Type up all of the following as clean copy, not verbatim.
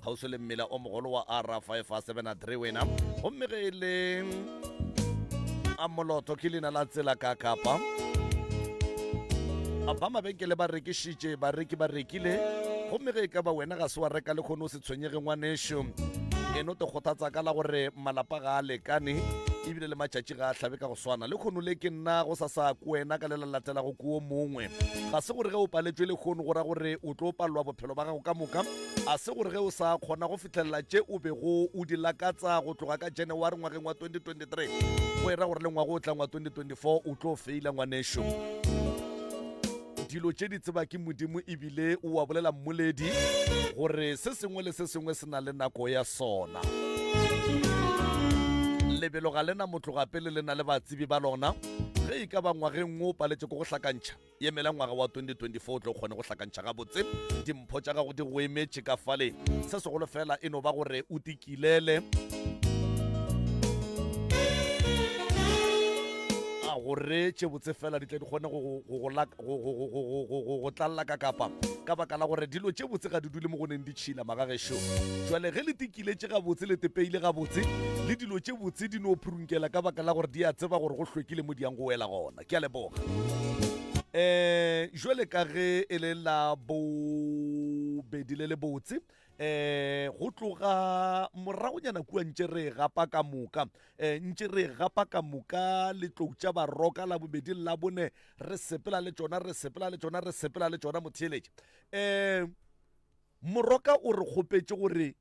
phauso le mmela o mogolo wa R573 wena gomme ge e le a moloto ke leina la tsela ka kapa ba mabenkele ba rekišitše bareki ba rekile gomme ge e ka ba wena ga se wa reka le kgone o se tshwenyege ngwanešo eno te kgothatsa ka la gore malapa ga a lekane ebile le matšatši ga a hlabe ka go swana le kgono le ke nna go sa sa kwena ka lela latela go kuo mongwe ga se gore ge o paletšwe le kgono gora gore o tlo palelwa bophelo ba gago ka moka a se gore ge o sa kgona go fitlhelela tše o bego o di lakatsa go tloga ka January ngwageng wa 2023 go era gore le ngwago o tlang wa 2024 o tlo feila ngwanešo dilo tše di tseba ke modimo ebile o wa bolela mmoledi gore se sengwe le se sengwe se na le nako ya sona lebelo ga lena motho gape le lena le batsebi ba lona ge e ka ba ngwageng o paletše ko go hlakantšha emela ngwaga wa 2024 o tlo kgone go hlakantšha gabotse dimpho tša gago di go emetše ka fale se segolo fela e no ba gore o tikilele gore tše botse fela di tle di kgone go tlalla ka kapa ka baka la gore dilo tše botse ga di dule mo go neng di tšhila magagešo jwale ge le tikiletše gabotse le tepeile gabotse le dilo tše botse di no phurunkela ka baka la gore di a tseba gore go hlwekile mo di yang go wela gona ke a leboga jwale ka ge e le la bobedi le le botse go tloga moragonyana kua ntše re gapa ka moka ntše re gapa ka moka le tlou tša baroka la bobedi la bone re sepela le tšona motheeletše moroka o re kgopetše gore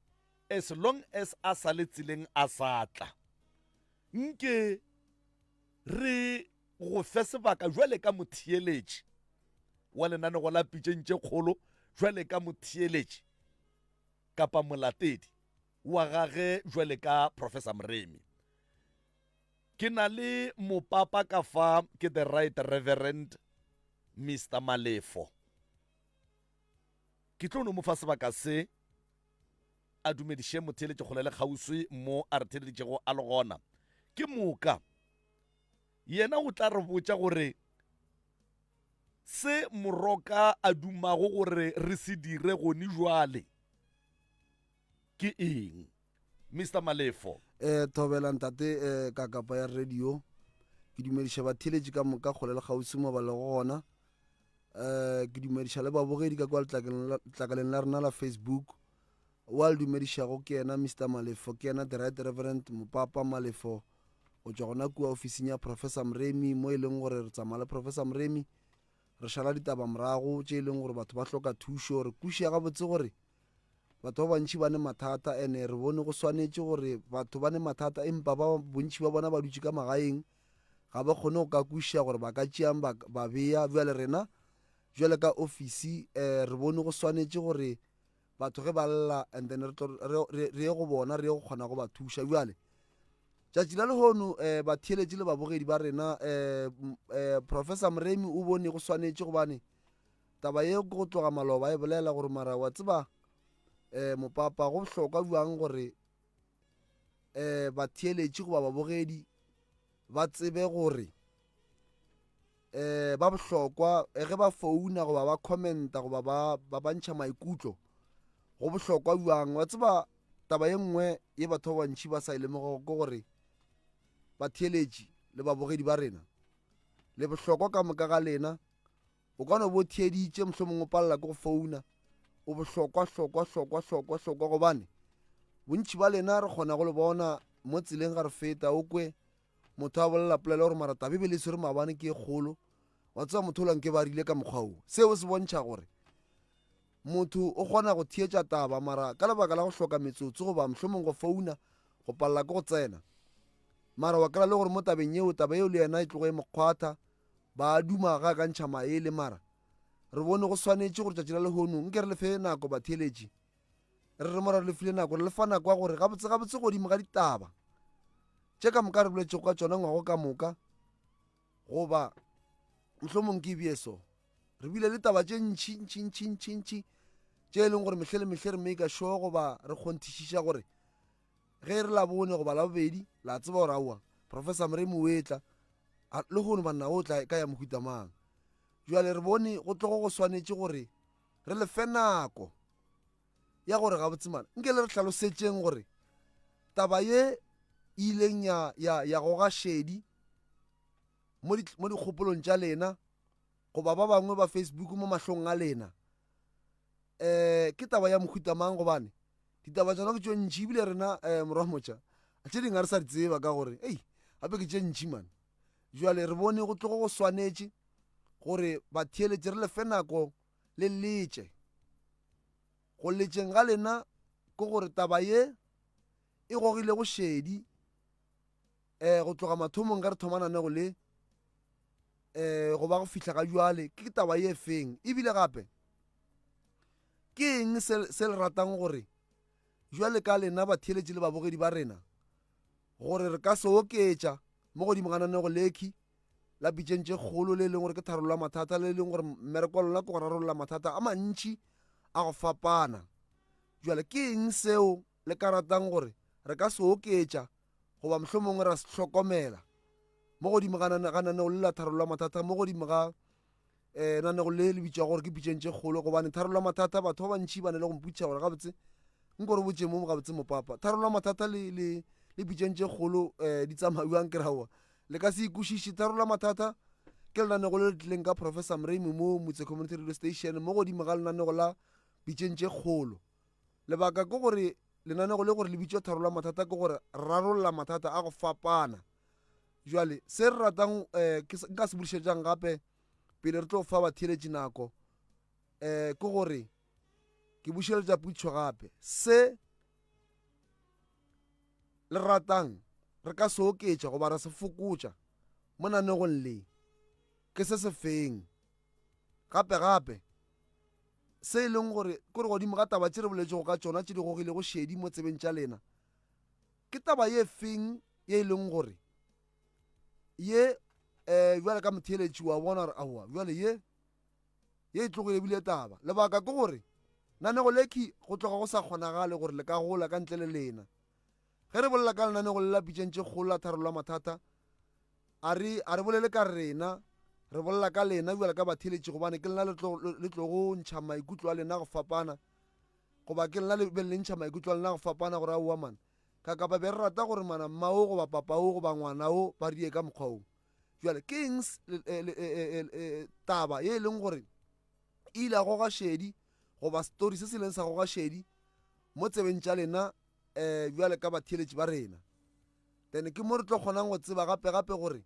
as long as a sa le tseleng a sa tla nke re go fe sebaka jwale ka motheeletše wa lenanego la pitšentše kgolo jwale ka motheeletše kapa molatedi wa gage jwale ka Professor Mremi ke na le mopapa ka fa ke the right reverend Mr. Malefo ke tlo no mo fa sebaka se a dumediše motheeletše kgole le kgauswi mo a re theeleditšego a le gona ke moka yena o tla re botša gore se moroka a dumago gore re se dire gone jwale ke eng Mr. Malefo thobela ntate ka kapa ya radio ke dumediša batheeletši ka moka kgole le kgauswi mo ba le gona ke dumediša le babogedi ka kwa letlakaleng la rena la Facebook wa le dumedišago ke ena Mr. Malefo ke ena the right reverend mopapa Malefo o tšwa gona kua ofising ya Professor Mremi mo e leng gore re tsamaya le Professor Mremi re šala ditaba morago tše e leng gore batho ba hloka thušo re kušia gabotse gore batho ba bantši ba ne mathata ene re bone go swanetše gore batho ba ne mathata empa ba bontši ba bona ba dutše ka magaeng ga ba kgone go ka kušia gore ba ka tšeang ba bea bjale rena jwale ka ofisi re bone go swanetše gore batho ge ba lla and then re ye go bona re ye go kgona go ba thuša bjale tšatši la lehono batheeletši le babogedi ba rena Professor Mremi o bone go swanetše gobane taba ye go tloga maloba e bolela gore mara wa tseba mopapa go bohlokwa bjang gore batheeletši goba babogedi ba tsebe gore ba bohlokwa ge ba founa goba ba commenta goba ba bantšha maikutlo go bohlokwa bjang wa tseba taba ye nngwe ye batho ba bantši ba sa ilemogo ke gore batheeletši le babogedi ba rena le bohlokwa ka moka ga lena o ka no bo theeditše mohlomongwe o palela ke go founa o bohlokwa gobane bontši ba lena re kgona go le bona mo tseleng ga re feta o kwe motho a bolela polela gore mara tabe be le swere maabane ke e kgolo wa tseba motho o lanke ba rile ka mokgwa o seo se bontšha gore motho o kgona go theetša taba mara ka lebaka la go hloka metsotso goba mohlomong go founa go palela ke go tsena mara wa kry le gore mo tabeng yeo taba yeo le yena e tlogo e mokgwatha ba duma ga ka ntšha maele mara re bone go swanetše gore tšatši la lehono nke re lefe nako batheeletši re mora re lefile nako re lefa nako ya gore gabotse godimo ga ditaba tše ka moka re boletšego ka tšona ngwago ka moka goba mohlomong ke bieso re bile le taba tše ntšhi tše e leng gore mehle le mehle re make sure goba re kgonthišiša gore ge re la bone goba la bobedi la tseba gore aowa Professor Mremi o etla le gono banna o tla ka ya mohuta mang jwale re bone go tlogo go swanetše gore re lefe nako ya gore ga botsemana nke le re tlhalosetšeng gore taba ye ileng ya goga šedi mo dikgopolong tša lena goba ba bangwe ba Facebook mo mahlong a lena ke taba ya mohutamang gobane ditaba tsona ke tšo ntšhi ebile rena morwa motšha tše dingwe re sa di tseba ka gore gape ke tše ntšhi man jwale re bone go tlogo go swanetše gore batheeletše re lefe nako le letše go letšeng ga lena ke gore taba ye e gogile go šedi go tloga mathomong ka re thomananego le go ba go fihla ga jwale ke taba ye feng ebile gape ke eng se le ratang gore jwale ka lena batheeletše le babogedi ba rena gore re ka se oketša mo godimo ga nanego lekhi la pitšeng tše kgolo le leng gore ke tharolola mathata le leng gore mmereko lona ke go rarolola mathata a mantši a go fapana jwale ke eng seo le ka ratang gore re ka se oketša goba mohlomongwe ra se hlokomela mo godimo ga nanego le la tharolola mathata mo godimo ga nanego le le bitšwa gore ke pitšeng tše kgolo gobane tharolola mathata batho ba bantšhi ba ne le go mputša gore gabotse nke gore botse mo gabotse mopapa tharolola mathata le pitšeng tše kgolo di tsamaiwang ke raoa le ka se ikušiše tharolola mathata ke lenanego le le tlileng ka professor mrame mo motse community radio station mo godimo ga lenanego la pitšeng tše kgolo lebaka ke gore lenanego le gore le bitšwa tharolola mathata ke gore rarolola mathata a go fapana jwale se re ratang nka se bodišetšang gape pele re tlo fa batheeletše nako ke gore ke bušeletša putšo gape se le ratang re ka se oketša goba ra se fokotša mo nanegong le ke se feng gape se e leng gore kore godimo ga taba tše re boletšego ka tšona tše di gogile go šedi mo tsebeng tša lena ke taba ye feng ye e leng gore ye bjale ka motheeletši wa bona gore aowa bjale ye e tlogile ebile taba lebaka ke gore nanego lekhi go tloga go sa kgonagale gore le ka gola ka ntle le lena ge re bolela ka lenanego le la pitšeng tše kgolo la tharolola mathata a re bolele ka rena re bolela ka lena bjale ka batheeletši gobane ke lena le tlogo ntšha maikutlo a lena go fapana goba ke lena le be le ntšha maikutlo a lena go fapana gore aowa man ka kapa be re rata gore mana mmao goba papao goba ngwanao ba rie ka mokgwa o jwale ke eng taba ye e leng gore e ile a goga šedi goba story se se leng sa goga šedi mo tsebeng tša lena bjale ka batheeletši ba rena then ke mo re tlo kgonang go tseba gape gore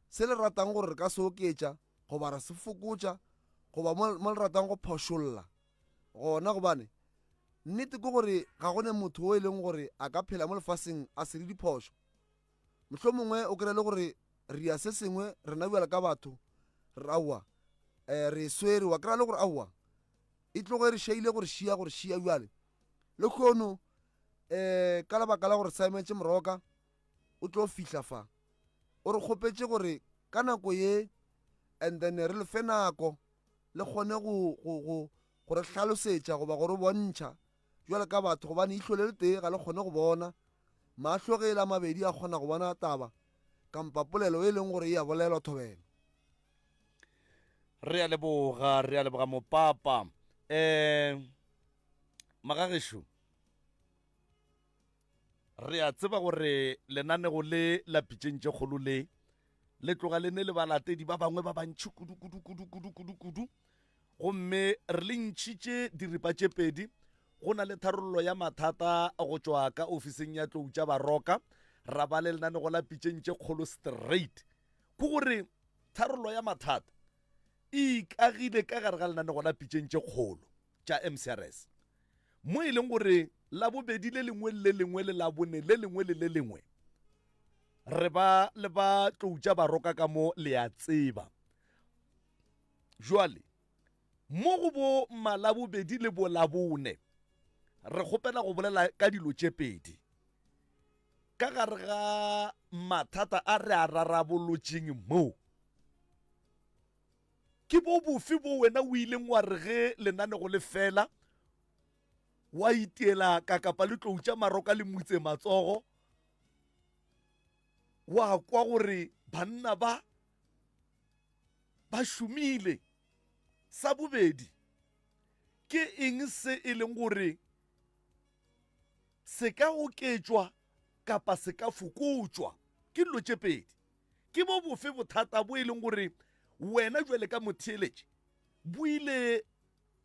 se le ratang gore re ka se oketša goba ra se fokotša goba mo le ratang go phošolla gona gobane nnete ke gore ga gone motho o e leng gore a ka phela mo lefaseng a se le diphošo mohlomongwe o kry le gore re ya se sengwe rena bjale ka batho re aowa re swere wa kry le gore aowa e tlogo e re šaile gore šia bjale le kgono ka lebaka la gore saemetše moroka o tlo fihla fa o re kgopetše gore ka nako ye and then re lefe nako le kgone go re hlalosetša goba gore bontšha jwale ka batho gobane ihlole le tee ga le kgone go bona mahlo ge e la mabedi a kgona go bona taba kampa polelo e leng gore e a bolelwa thobelo re a leboga mopapa Magagešo re a tseba gore lenanego le la pitšeng tše kgolo le tloga le ne le balatedi ba bangwe ba bantši kudu gomme re le ntšhitše diripa tše pedi go na le tharollo ya mathata go tšwa ka ofising ya tlou tša baroka ra ba le lenanego la pitšeng tše kgolo straight ke gore tharollo ya mathata e ikagile ka gare ga lenanego la pitšeng tše kgolo tša MCRS mo e leng gore la bobedi le lengwe le la bone le lengwe le le lengwe re ba le ba tlou tša baroka ka mo le a tseba jwale mo go bo malabobedi le bo labone re kgopela go bolela ka dilo tše pedi ka gare ga mathata a re a rarabolotšeng mo ke bo bofe bo wena o ileng wa re ge lenanego le fela wa itiela ka kapa le tlou tša maroka le motse matsogo wa kwa gore banna ba šomile sa bobedi ke eng se e leng gore se ka oketšwa kapa se ka fokotswa ke dilo tše pedi ke bo bofe bothata bo e leng gore wena jwale ka motheeletše bo ile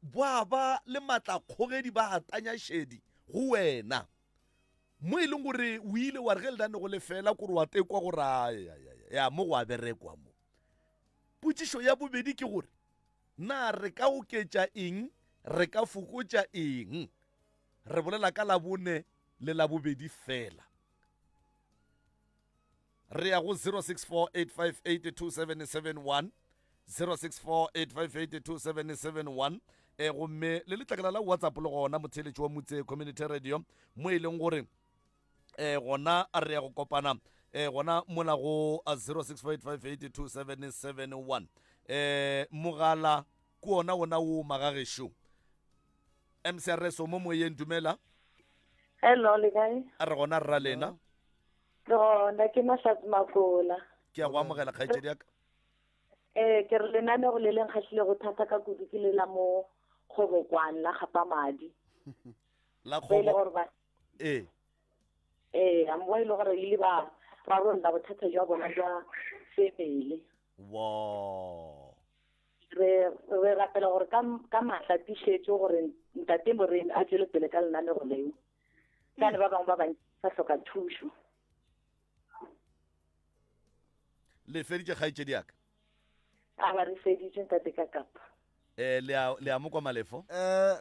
boa ba le matlakgogedi ba atanya šedi go wena mo e leng gore o ile wa re ge ledane go lefela kore wa tekwa gore ya mo go a berekwa mo potšišo ya bobedi ke gore na re ka oketša eng re ka fokotša eng re bolela ka labone le la bobedi fela re ya go 06485827771 06485827771 gomme le letlakala la whatsapp le gona motheeletši wa motse community radio mo e leng gore gona re ya go kopana gona mola go 06485827771 mogala ke ona o magagešo mcrs o mo moyeng dumela hello le kae a re gona rra lena ke gona ke Mahlatse Makola ke a go amogela kgaetšedi yaka ke re lenane go le leng kgatlhile go thata ka kudu ke le la mo kgobokwane la Kgapamadi la ba ile kgobo gore ba ee a mo ile gore ile ba rarolla bothata jwa bona jwa family wow re rapela gore ka mahla tišetše gore ntate morena a tšwele pele ka lenane go leo kane ba bangwe ba bantši ba hloka thušo le feditše kgaetšedi yaka a ba re feditše ntate ka kapa le a mo kwa malefo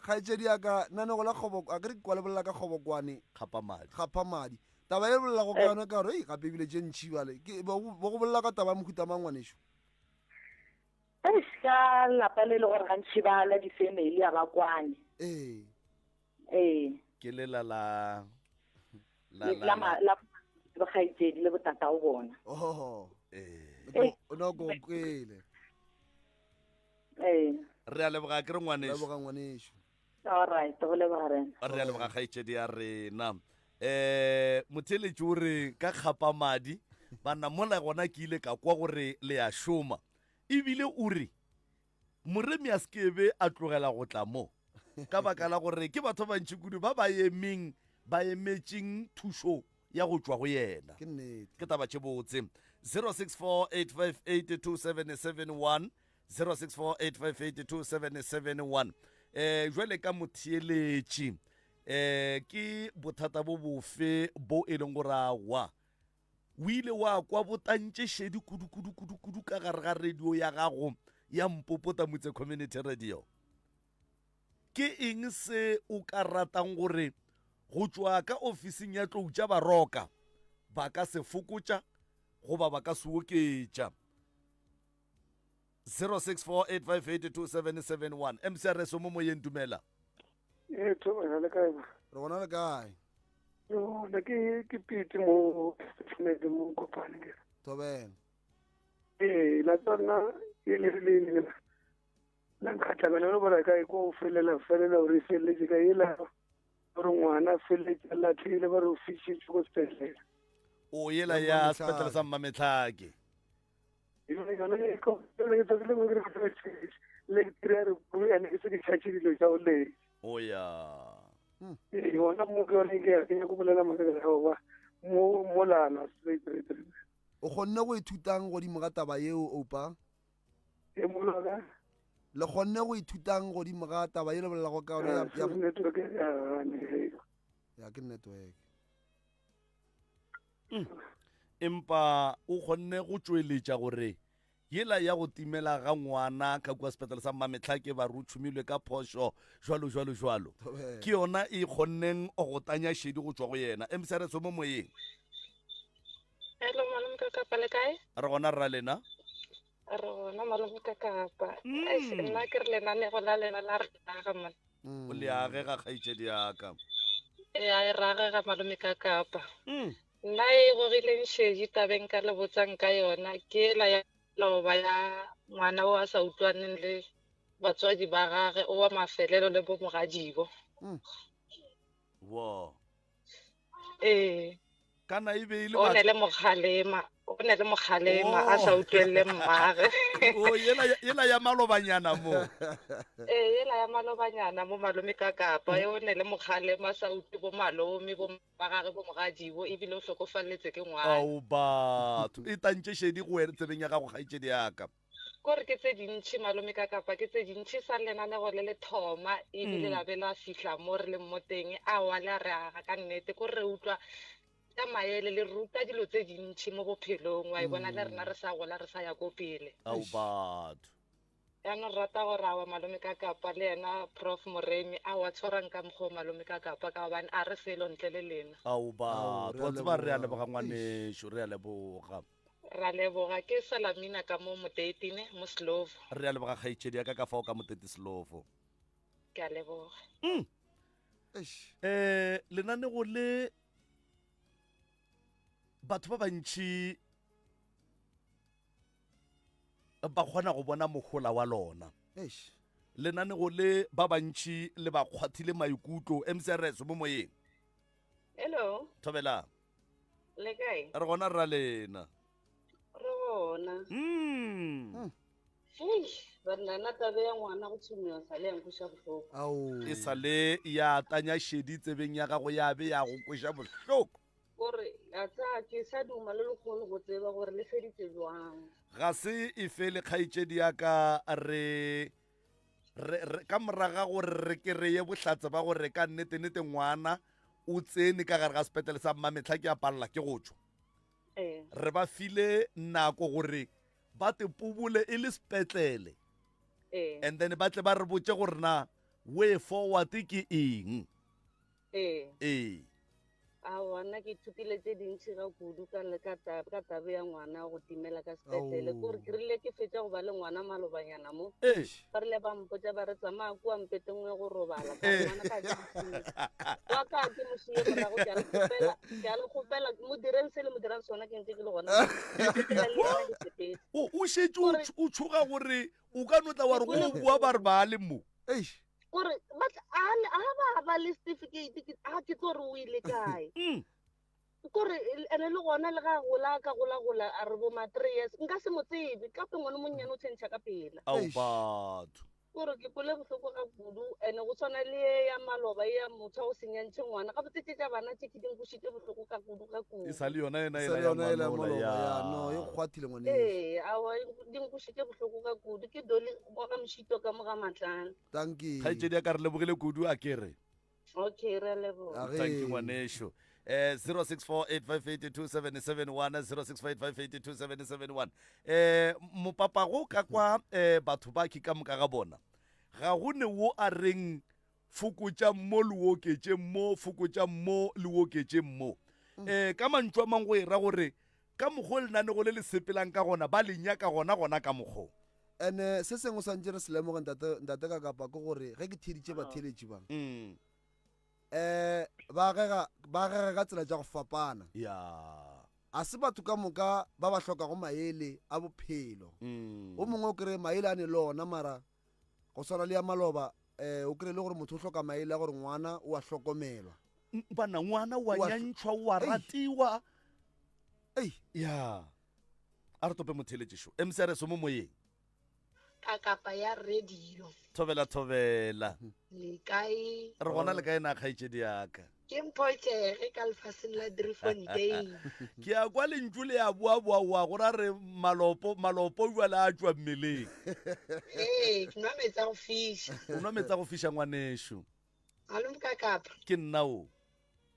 kgaetšedi yaka nanego la a ke re kwa le bolela ka kgobokwane kgapamadi kgapamadi taba e bolelago ka yone ka gore gape ebile tše ntšhi bale bo go bolela ka taba ya mohuta mangwanešo ka lapa le le gore gantši ba la di-family a ba kwane ke lela la bagaetsedi le botata o bona o nako kwele re a leboga ke re ngwanešo leboga ngwanešo alright go leboga rena re a leboga kgaetšedi ya rena motheeletši o re ka kgapamadi bana mola gona ke ile ka kwa gore le a šoma ebile o re moremi a sekebe a tlogela go tla mo ka baka la gore ke batho bantši kudu ba ba emetšeng thušo ya go tšwa go yena ke nnete ke taba tše botse 06485827771 06485827771 jwale ka motheeletši ke bothata bo bofe bo e leng gore a wa o ile wa kwa botantše šedi kudu ka gare ga radio ya gago ya Mpopota Motse Community Radio ke eng se o ka ratang gore go tšwa ka ofising ya tlou tša baroka ba ka se fokotša goba ba ka se oketša 06485827771 mcrs mo moyeng dumela thoba le kae re gona le kae yona ke pete mo tshwanetse mo kopane ke tobela la tsona e le la nkgatlhabela le gore kae ko felela gore e feleletse ka ela gore ngwana a feleletse la tlile ba re o fišitse ko sepetlele o yela ya sepetlele sa Mmametlhake yona le kry-a re ane ke se ke tšhatše dilo tša o letse o ya yona mo ke yone ke ya ko bolela masekela goba mo lana o kgonne go ithutang godimo ga taba yeo opa e molaka le kgonne go ithutang godimo ga taba ye le bolelago ka yone ya ke network empa o kgonne go tšweletša gore yela ya go timela ga ngwana ka kwa sepetlele sa Mmametlhake ba rutšhumilwe ka phošo jwalo ke yona e kgonneng o go tanya šedi go tšwa go yena mcrs mo moyeng hello malome ka kapa le kae re gona rra lena re gona malome ka kapa nna ke re lenanego la lena la re aga man o le agega kgaetšedi yaka ya re agega malome ka kapa nna e gogileng šedi tabeng ka le botsang ka yona ke la ya loba ya ngwana o a sa utlwaneng le batswadi ba gage o wa mafelelo le bo mogadibo wow kana e be ile o ne le mokgalema a sa utlwelle mmagwe o yela ya malobanyana mo yela ya malobanyana mo malome ka kapa o ne le mokgalema a sa utlwe bo malome bo bagage bo mogadibo ebile o hlokofaletse ke ngwana ao batho e tantšešedi go wena tsebeng ya gago kgaitšedi yaka kore ke tse dintšhi malome ka kapa ke tse dintšhi sa lenanego le le thoma ebile la be la fihla mo re leng mo teng a wa le a re aga ka nnete kore re utlwa ka maele le ruta dilo tse dintšhi mo bophelong wa e bona le rena re sa gola re sa ya ko pele ao batho yaanong rata gore a wa malome ka kapa le ena prof moremi a wa tshwarang ka mokgwa malome ka kapa ka gobane a re selo ntle le lena ao batho wa tseba re a leboga ngwanešo re a leboga ra leboga ke salamina ka mo moteitine mo slovo re a leboga kgaitšedi yaka ka fao ka motete selofo ke a leboga lenanego le batho ba bantšhi ba kgona go bona mogola wa lona lenanego le ba bantšhi le ba kgwathile maikutlo mcrs mo moyeng hello thobelang le kae re gona ra lena re bona banana tabe ya ngwana go tshomiwa sa le yang kweša bohloko e sa le ya tanya šedi tsebeng ya gago ya be ya go kweša bohloko gore a tsa ke sa duma le lekgolo go tseba gore le feditse jwang ga se e fele kgaitšedi yaka re ka moraga gore re kereye bohlatse ba gore ka nnete ngwana o tsene ka gare ga sepetele sa mmametlha ke a palela ke go tšwa re ba file nako gore ba te pubule e le sepetlele and then ba tle ba re botse gore na way forward ke eng a wana ke ithutile tse dintšhi ga kudu ka tabe ya ngwana go timela ka sepetlele kore ke rile ke fetša go ba le ngwana malobanyana mo ba rile ba mpotsa ba re tsamaya kua mpete ngwe go robala wa ka ke mošie morago ke a le kgopela mo direng se le mo dirang sona ke ntse ke le gona o šetse o tshoga gore o ka notla wa re go bua ba re ba le mo gore a ba le certificate a ke tlo re o ile kae kore ene le gona le ga gola a re bo ma 3 years nka se mo tsebe kape ngwane monnyane o tshentšha ka pela ao batho kore ke pole bohloko ga kudu ene go tshwana le ya maloba ya motho o senyantšhe ngwana ga botse tša bana tše ke dinkgošitše bohloko ka kudu e sa le yona ena ya no e kgwathile ngwane awa dinkgošitše bohloko ka kudu ke doli go ga mošito ka mo ga matlana tanki kgaitšedi ya ka re lebogile kudu a kere okay re a leboga tanki ngwanešo 0648582771 mopapago ka kwa batho ba ke ka moka ga bona ga go ne wo a reng fokotša mo le oketše mo fokotša mo le oketše mo ka mantšu a mangwe go e ra gore ka mokgwa lenanego le le sepelang ka gona ba lenya ka gona ka mokgwa ene se sengwe santse re se lemoge ntate ka kapa ke gore ge ke theditše batheletši bang ba gega ka tsela tša go fapana a se batho ka moka ba ba hlokago maele a bophelo o mongwe o kry maele a ne le ona mara go swana le ya maloba o kry le gore motho o hloka maele a gore ngwana o a hlokomelwa bana ngwana wa nyantšhwa wa ratiwa ya a re tope motheletšešo mcrs mo moyeng ka kapa ya radio thobela le kae re gona le kae na kgaitšedi yaka ke mpotšege ka lefaseng la Driefontein ke a kwa lentšu le ya boaboaoa gore a re malopo jwa le a tšwa mmeleng ke nwa metsa go fiša o nwa metsa go fiša ngwanešo malome ka kapa ke nna o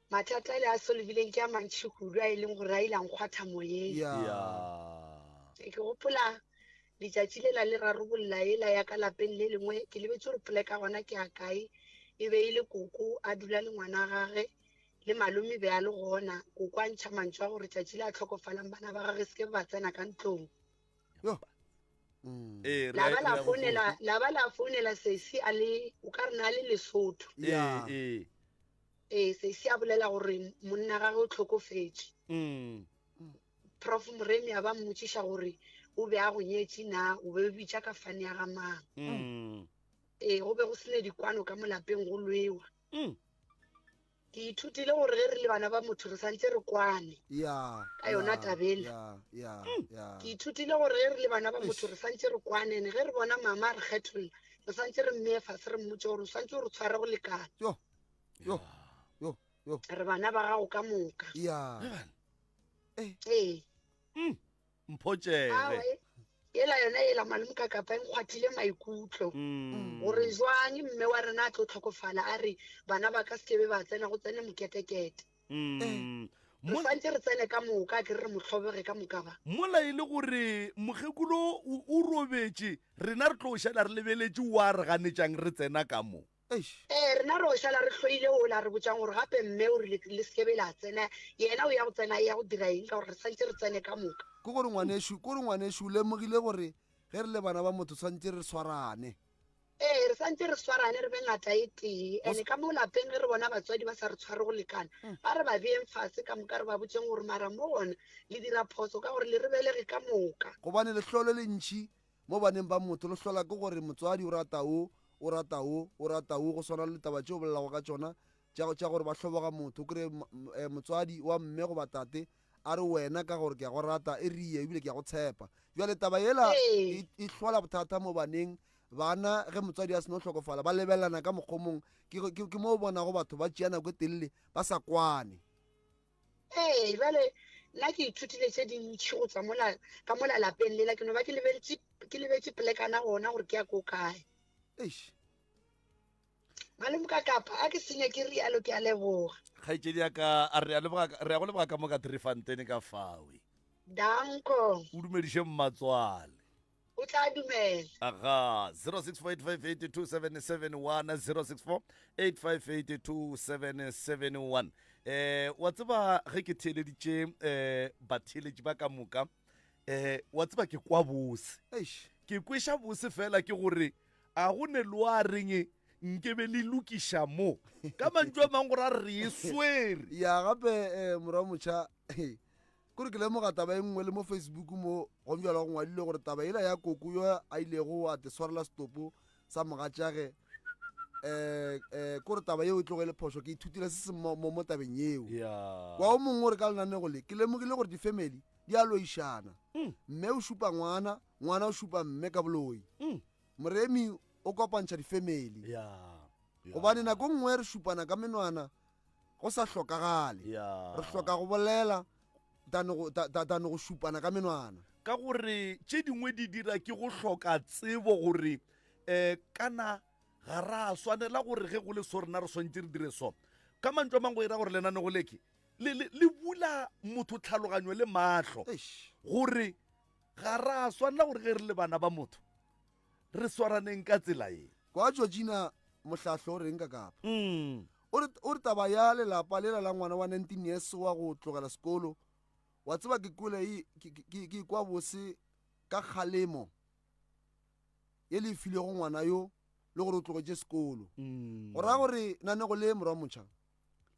mathata le a solvileng ke a mantšhi kudu a e leng gore a ile nkgwatha moyeng ke gopola letšatši le la le rarobolola ela ya ka lapeng le lengwe ke lebetse gore pole ka gona ke a kae e be e le koko a dula le ngwana gage le malome be a le gona koko a ntšha mantšho a gore tšatši le a tlhokofalang bana ba gage se ke ba tsena ka ntlong la ba la founela sesi a le o ka re na le Lesotho sesi a bolela gore monna gage o tlhokofetše prof moremi a ba mmotšiša gore o be a go nyetše na o be o bitša ka fane ya ga mang go be go sene dikwano ka molapeng go lwewa ke ithutile gore ge re le bana ba motho re santse re kwane ya ka yona tabela ke ithutile gore ge re le bana ba motho re santse re kwanene ge re bona mama re kgetholla re santse re mmee fase re mmotse gore o santse o re tshware go lekana re bana ba gago ka moka mphotšege ela yona ela malomokakapa nkgwathile maikutlo gore jwang mme wa rena a tlo tlhokofala a re bana ba ka sekebe ba tsena go tsene moketekete re santse re tsene ka moka ke re motlhobege ka moka ba mola e le gore mokgekulo o robetse rena re tlo o šala re lebeletse wa re ganetšang re tsena ka mo rena re o šala re tlhoile o la re botsang gore gape mme o re le sekebe la tsena yena o ya go tsena ya go dira eng ka gore re santse re tsene ka moka ke gore ngwanešu o lemogile gore ge re le bana ba motho tshwanetse re swarane re santse re swarane re be ngata e tee ande ka mo lapeng ge re bona batswadi ba sa re tshware go lekana ba re ba beeng fase ka moka re ba botseng gore mara mo gona le dira phoso ka gore le re belege ka moka gobane letlholo le ntšhi mo baneng ba motho le hlola ke gore motswadi o rata o go swana le taba tšeo bolelago ka tšona tša gore ba hloboga motho kry motswadi wa mme go batate a re wena ka gore ke ya go rata e rie ebile ke ya go tshepa jale taba yela e hlola bothata mo baneng bana ge motswadi a seno hlokofala ba lebelelana ka mokgomong ke mo o bonago batho ba tšea nako e telele ba sa kwane jale nna ke ithutile tse dintšhi go tswa ka mola lapeng lela ke no ba ke lebetse pelekana gona gore ke ya ko kae malomokakapa a ke senya ke rialo ke a leboga kgaitsedi yaka re ya go leboga ka mo ka Driefontein ka fawe danko o dumediše mmatswale o tla dumela aga 0648582771 0648582771 wa tseba ge ke theeleditše batheeletši ba ka moka wa tseba ke kwa bose ke kweša bose fela ke gore a go ne lo a reng nke be le lokiša mo ka mantšu a mangwe gore a re e swere ya gape morwa motšha kore ke lemoga taba e nngwe le mo Facebook mo gomjala go ngwadile gore taba ela ya koko yo a ilego a te swarela stopo sa mogatšage kore taba yeo e tloge le phoso ke ithutile se se mo tabeng yeo wa o mongwe gore ka lenanego le ke lemogile gore difamily di a loišana mme o šupa ngwana o šupa mme ka boloi moremi o kopantšha difamily gobane nako nngwe re šupana ka menwana go sa hlokagale re hloka go bolela tane go šupana ka menwana ka gore tše dingwe di dira ke go hloka tsebo gore kana ga ra swanela gore ge go le so rena re swantse re dire so ka mantšu a mangwe ira gore lenanego leke le bula motho tlhaloganyo le mahlo gore ga ra swanela gore ge re le bana ba motho re swaraneng ka tsela e kwa Georgina mohlahlo o reng ka kapa o re taba ya lelapa lela la ngwana wa 19 years wa go tlogela sekolo wa tseba ke kwa bose ka kgalemo e le file go ngwana yo le gore o tlogetše sekolo go raya gore nanego le morwa motšha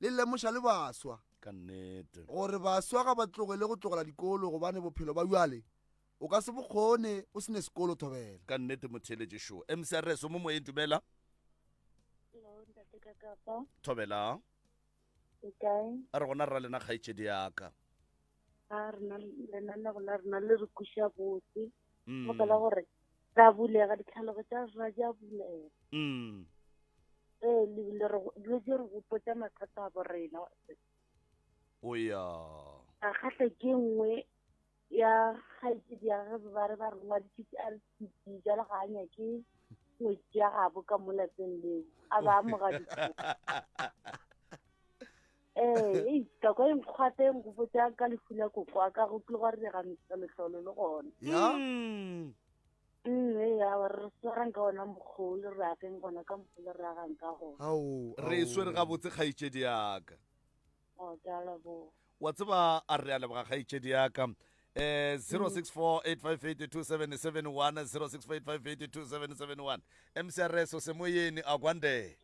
le lemoša le baswa ka nnete gore baswa ga ba tlogele go tlogela dikolo gobane bophelo ba bjale o ka se bokgone o sene sekolo thobela ka nnete motheeletše šo mcrs mo moyeng dumela thobela a re gona ra lena kgaitšedi yaka lenanego la rena le re kuša botse mo ka la gore ra bulega ditlhalogo tša rra ja bulega dilo tše re gopotša mathata a borena o ya a kgatlhe ke nngwe ya kgaitšedi ya ge ba re ngwaditšitše RCT jalo ga a nyake ngwetši ya gabo ka mo lapeng leo a ba amoga dikgopo ka kwa nkgwate nkgopotša ka lefu la koko a ka gotlile go re gamisa letlholo le gona ya re swarang ka ona mokgolo le re ageng gona ka mokgolo re agang ka gona re e swere gabotse kgaitšedi yaka wa tseba a re a leboga kgaitšedi yaka 0648582771 0648582771 mcrs o se moyeni a kwande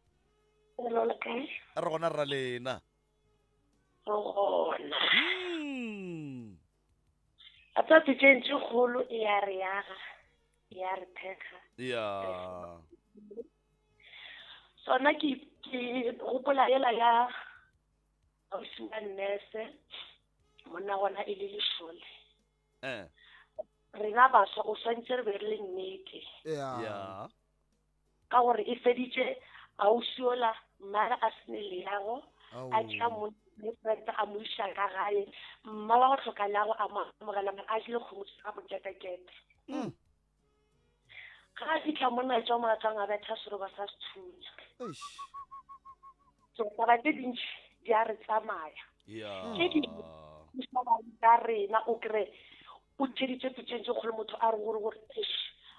a re gona ra lena gona a tsatsi tše ntši kgolo e ya re yaga ya re thekga sona ke gopola ela ya ausi wa nnese monna gona e le Lešole rena baswa o swantse re be re le nnete ya ka gore e feditše ausi ola mmala a sene leago a tša mofrenta a mo iša ka gae mma wa go tlhoka leago a moamogela mare a tlile kgomotsa ka boketekete ga a fitlha monna tša molatang a betha seroba sa sethunya so taba tse dintši di a re tsamaya ke ka rena o kry o tšheditše pitšentše kgolo motho a re gore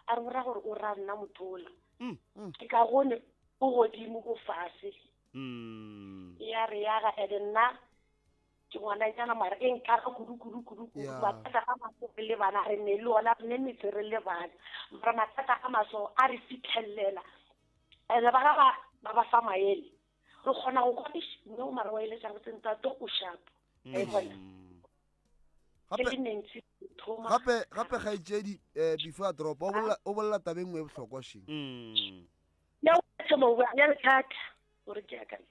a re bora gore o ra nna motola ke ka gone o godimo go fase ya re yaga ede nna ke ngwananyana mara e nkara kudu mathata a maso re le bana re ne le ona re ne metse re le bana mara mathata a maso a re fitlhelela ene ba ba fa maele re kgona go kwa mme o mara wa ile tsa go tsenta to o shapo gape ga itsedi before a drop o bolla tabeng ngwe bohlokwa sheng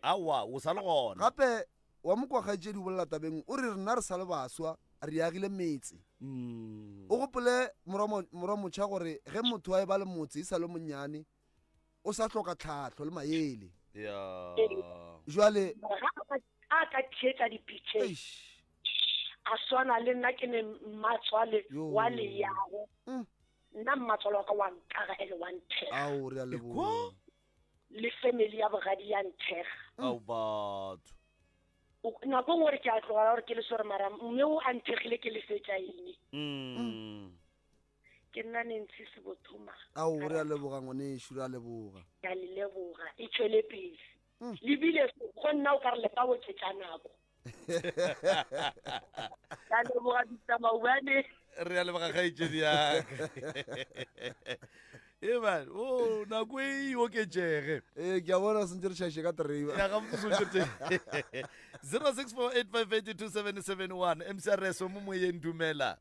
awa o sa le gona gape wa mokwa ga itsedi o bolla tabeng o re rena re sa le baswa re yagile metse o gopole morwa motšha gore ge motho wa e ba le motse e sa le monnyane o sa hloka tlhatlho le maele jwale a ka thietsa dipitšhe a swana le nna ke ne mmatswale wa leyago nna mmatswale wa ka wa nkaga ele wa nthega ao re a leboga le family ya bogadi ya nthega ao batho nako ngwe re ke a tlogela gore ke le sore mara mme o a nthegile ke le fetša ene ke nna Nancy Sebothoma ao re a leboga ngwaneso re a leboga ka le leboga e tšwele pele lebile go nna o ka re le ka oketša nako ka leboga ditamaubane re a leboga kgaitsedi yaka man nako e oketšege ke a bona sentse re šaše ka tereba ya ga motse 0648582771 mcrs mo moyeng dumela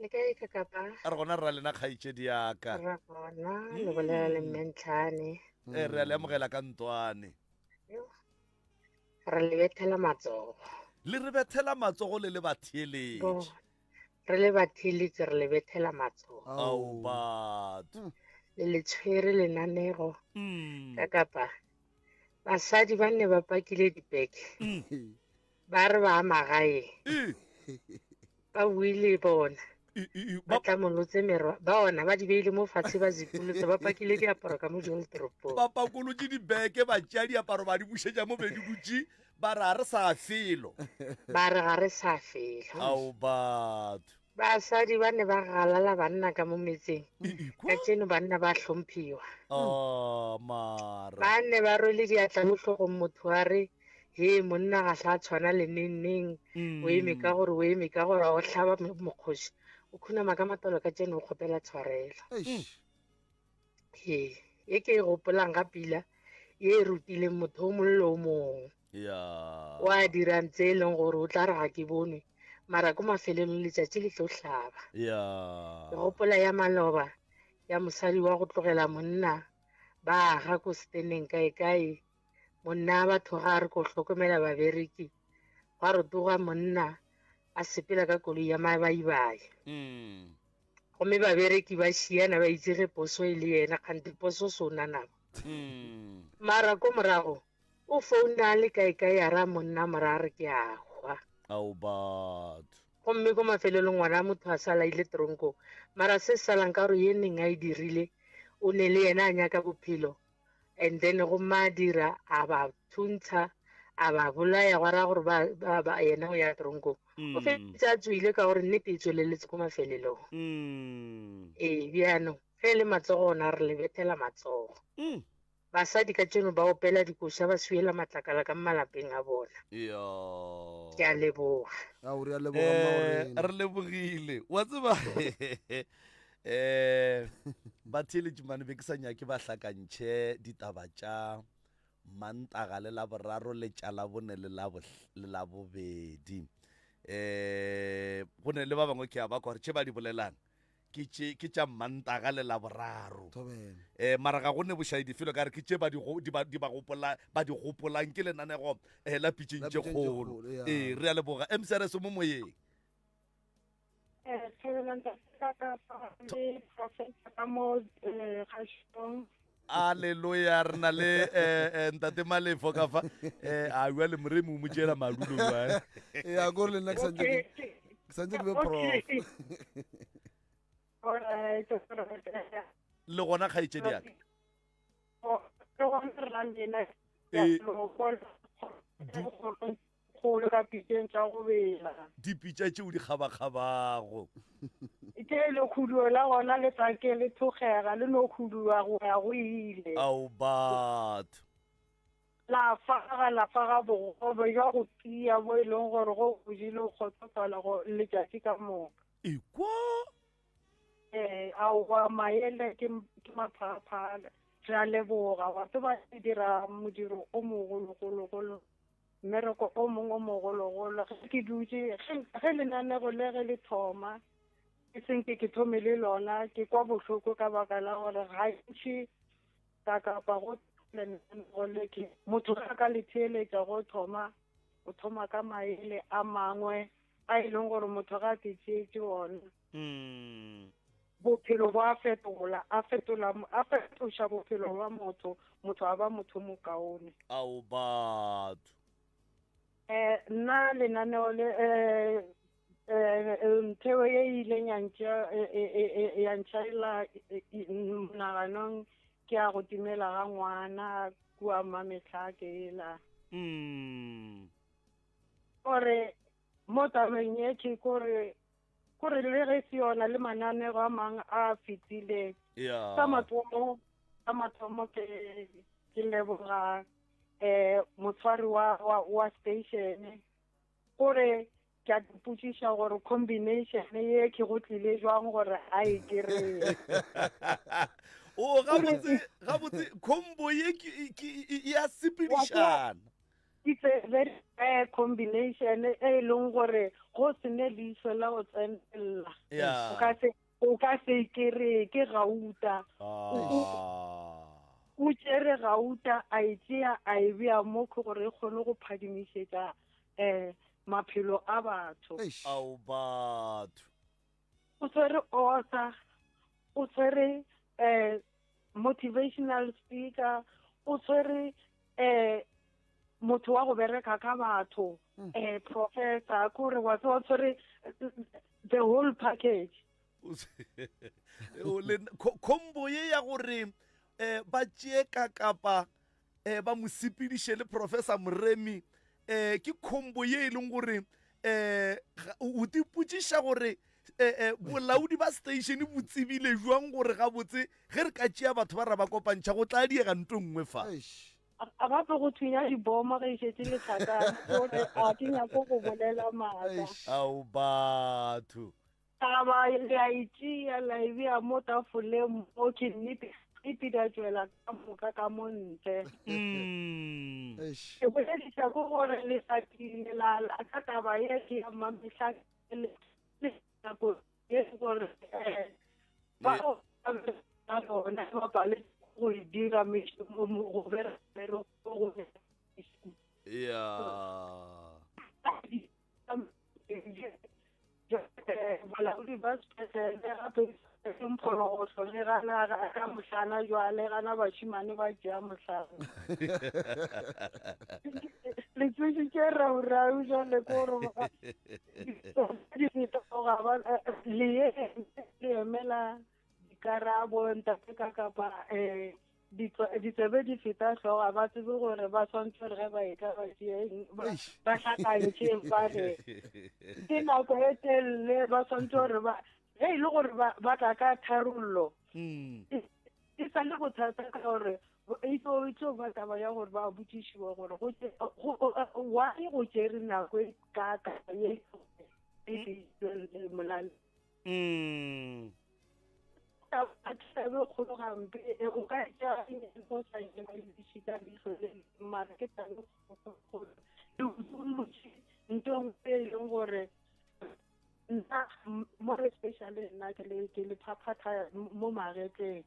le kae ka kapa a re gona ra lena kgaitsedi yaka ra gona le bolela le Mmentlhane re a le amogela ka ntwane re le bethela matsogo le re bethela matsogo le le batheeletše re le batheeletše re le bethela matsogo ao batho le le tshwere lenanego ka kapa basadi ba ne ba pakile dipeke ba re ba magae ba buile bona ba tlamolotse merwa ba ona ba di beile mo fatshe ba zipolotse ba pakile diaparo ka mo diteropong ba pakolotse dibeke ba tšea diaparo ba di bušetša mo bedibutši ba re ga re sa felo ba re ga re sa felo ao batho basadi ba ne ba galala banna ka mo metseng ka tseno banna ba hlomphiwa mara ba ne ba rwele diatla mo tlhogong motho a re he monna ga sa tshwana le neng o eme ka gore a o tlhaba mokgoši o khunama ka matolo ka tseno o kgopela tshwarela e ke e gopolang ga pila ye e rutileng motho o mollo o mongwe wa dirang tse e leng gore o tla re ga ke bonwe mara ko mafelelong letšatši le tlo hlaba ke gopola ya maloba ya mosadi wa go tlogela monna ba aga ko steneng kae monna batho ga a re ko hlokomela babereki gwa re toga monna a sepela ka koloi ya mabaibai gomme babereki ba šiana ba itsege poso e le yena kgante poso sona nabo mara ko morago o founa le kae a ra monna mora a re ke a hwa ao batho gomme ko mafelelong ngwana motho a sala ile tronko mara se salang ka gore ye neng a e dirile o ne le yena a nyaka bophelo and then go madira a ba thuntsha a ba bolaya gwa ra gore ba yena o ya tronko o fetse a tswile ka gore nnete e tsweleletse ko mafelelong bjano ge le matsogo ona re le bethela matsogo basadi ka tseno ba opela dikoša ba suela matlakala ka malapeng a bona ke a leboga re lebogile wa tseba batheeletše mane be ke sa nyake ba hlakantšhe ditaba tša mantaga le la boraro le tša labone le la bobedi go ne le ba bangwe ke a bakwa gore tše ba di bolelang ke tša Mantaga le Laboraro Thobela. mara ga go ne bošaedi felo ka re ke tše ba di gopolang ke lenanego la pitšeng tše kgolo re a leboga MCRS mo moyeng aleluya re na le ntate Malefo ka fa a bua le moremi o mo tšela madulo ya go le nna ke santse ke be prof le gona kgaetšedi yaka dipitša tšeo di kgabakgabago ke le khuduo la gona le tsake le thogega le no khudua go ya go ile ao batho la faga bogobe jwa go tia bo e leng gore go bodile go kgotsofala go letšatši ka moka ekwa ao wa maele ke maphaphala re a leboga batho ba dira modiro o mogologologolo mmereko o mongwe o mogologolo ke dutse ge lenanego le ge le thoma ke senke ke thome le lona ke kwa bohloko ka baka la gore gantši ka kapa go lenanego le ke motho ga ka le theeletša go thoma o thoma ka maele a mangwe a e leng gore motho ga ke tšeetše ona bophelo bo a fetoša bophelo ba motho a ba motho mokaone ao batho nna lenaneo le ntheo ye ileng ya ntšhaela monaganong ke a go timela ga ngwana kua mamehla ke ela gore mo tabeng ye ke kore le ge se yona le mananego a mangwe a fetileng ka mathomo ke leboga motshwari wa station gore ke a dipotšiša gore combination ye ke go tlile jwang gore a e kry-e gabotse combo ye ya sepedišana it's a very rare combination e leng gore go se ne leiso la go tsenelela o ka se kry ke gauta o tšere gauta a e tšea a e bea mo gore e kgone go phadimišetša maphelo a batho ao batho o tswere author o tswere motivational speaker o tswere motho wa go bereka ka batho professor kore wa tswere the whole package combo ye ya gore ba tšee ka kapa ba mo sepediše le professor Moremi ke combo ye e leng gore o dipotšiša gore bolaodi ba station bo tsebile jwang gore gabotse ge re ka tšea batho ba ra ba kopantšha go tla diega nto nngwe fa a gape go thunya diboma ge išetse letlhakane gore a ke nyako go bolela maaka ao batho taba le a itšea la e bea mo tafoleng mo ke nnete ipida tswela ka moka ka mo ntle ke bolediša ko gore lesatile la ka taba ye ke ya mamehla le nako ye gore bao a lona ba pale go dira mešomo go berero go balaodi ba sepetlele gape semphologohlo le gana ka mohlana jwale gana bašimane ba tšea mohlana le tsošitše raurau jale kore le emela dikarabo ntate ka kapa ditsebe di feta hloga ba tsebe gore ba swantse re ge ba e ka ba hlakantšheng ba re ke nako e telele ba swantse gore ge e le gore ba tla ka tharollo e sa le bothata ka gore itso ba taba ya gore ba botšišiwa gore why go tšere nako e kaka ye molale a tšabe kgolo gampe o ka tšea go sa lebadišika leiso le mara ke tabe kgolo ntong e leng gore nna mo especially nna ke le phaphatha mo magetleng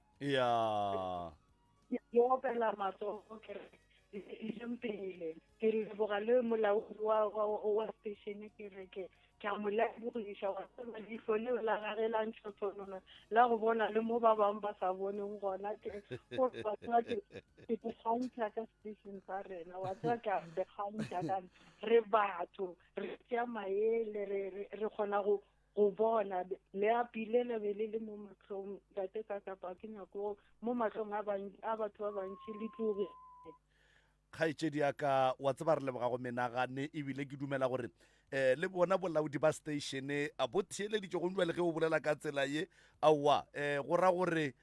ke opela matsogo ke re pele ke leboga le molaodi wa station ke re ke a mo lebogiša wa tseba leihlo leo la gage la ntšhothonono la go bona le mo ba bangwe ba sa boneng gona ke bekgantšha ka station sa rena wa tseba ke a bekgantšha kane re batho re tšea maele re kgona go bona le apile le be le mo matlhong tate ka kapa ke nyako mo matlhong a batho ba bantši le tloge kgaetšedi yaka wa tseba re leboga go menagane ebile ke dumela gore le bona bolaodi ba statione a bo theeleditše go le ge o bolela ka tsela ye aowa go ra gore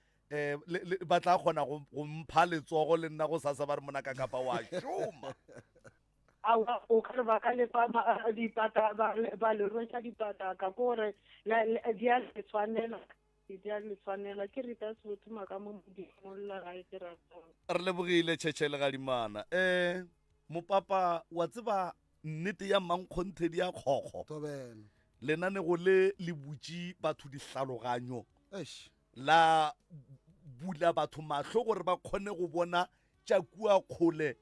ba tla kgona go mpha letsogo le nna go sasa ba re monaka kapa wa šoma awa o ka re ba ka lefa ba le rwetša dipataka ko gore di a le tshwanela ke rita sebotuma ka mo modimolla gae ke ratang re lebogile tšhetšhele gadimana mopapa wa tseba nnete ya mankgonthedi ya kgokgo lenanego le butši batho dihlaloganyo la bula batho mahlo gore ba kgone go bona tša kua kgole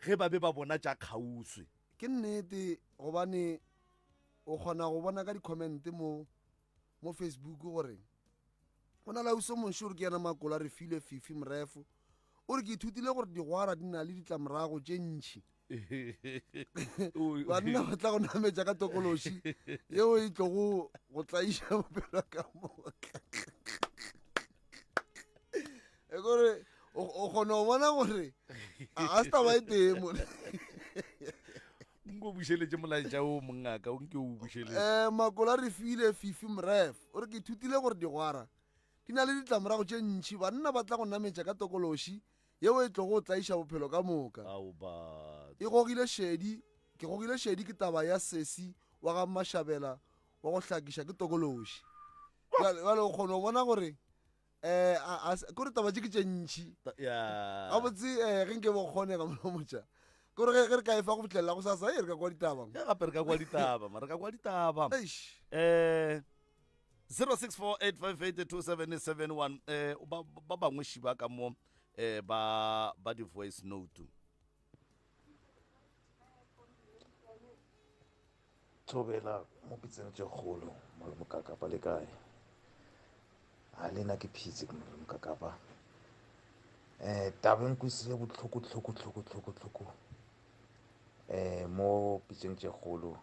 ge ba be ba bona tša kgauswi ke nnete gobane o kgona go bona ka di-comment mo Facebook gore go na la uso monšo gore ke yana makola re file fifi mrefo o re ke ithutile gore digwara di na le ditlamorago tše ntšhi banna ba tla go nametša ka tokološi yeo e tlo go tlaiša bophelo ka moka e kore o kgona go bona gore a se taba e teng mone nko bušeletše molaetša o mongaka o nke o bušeletše makola re file fifi mref o re ke ithutile gore digwara di na le ditlamorago tše ntšhi banna ba tla go nametša ka tokološi yeo e tlo go tlaiša bophelo ka moka ke gogile šedi ke taba ya sesi wa ga Mashabela wa go hlakiša ke tokološi jale o kgona go bona gore kore taba tše ke tše ntšhi gabotse ge nke bokgonega monomotša kore ge re ka efa go fitlhelela go sasa re ka kwa ditaba gape re ka kwa ditaba 0648582771 ba bangwe šiba ka mo ba di-voice note Thobela mo pitseng tše kgolo Malome Kakapa le kae a lena ke phitse ke Malome Kakapa tabeng kwisile botlhoko mo pitseng tše kgolo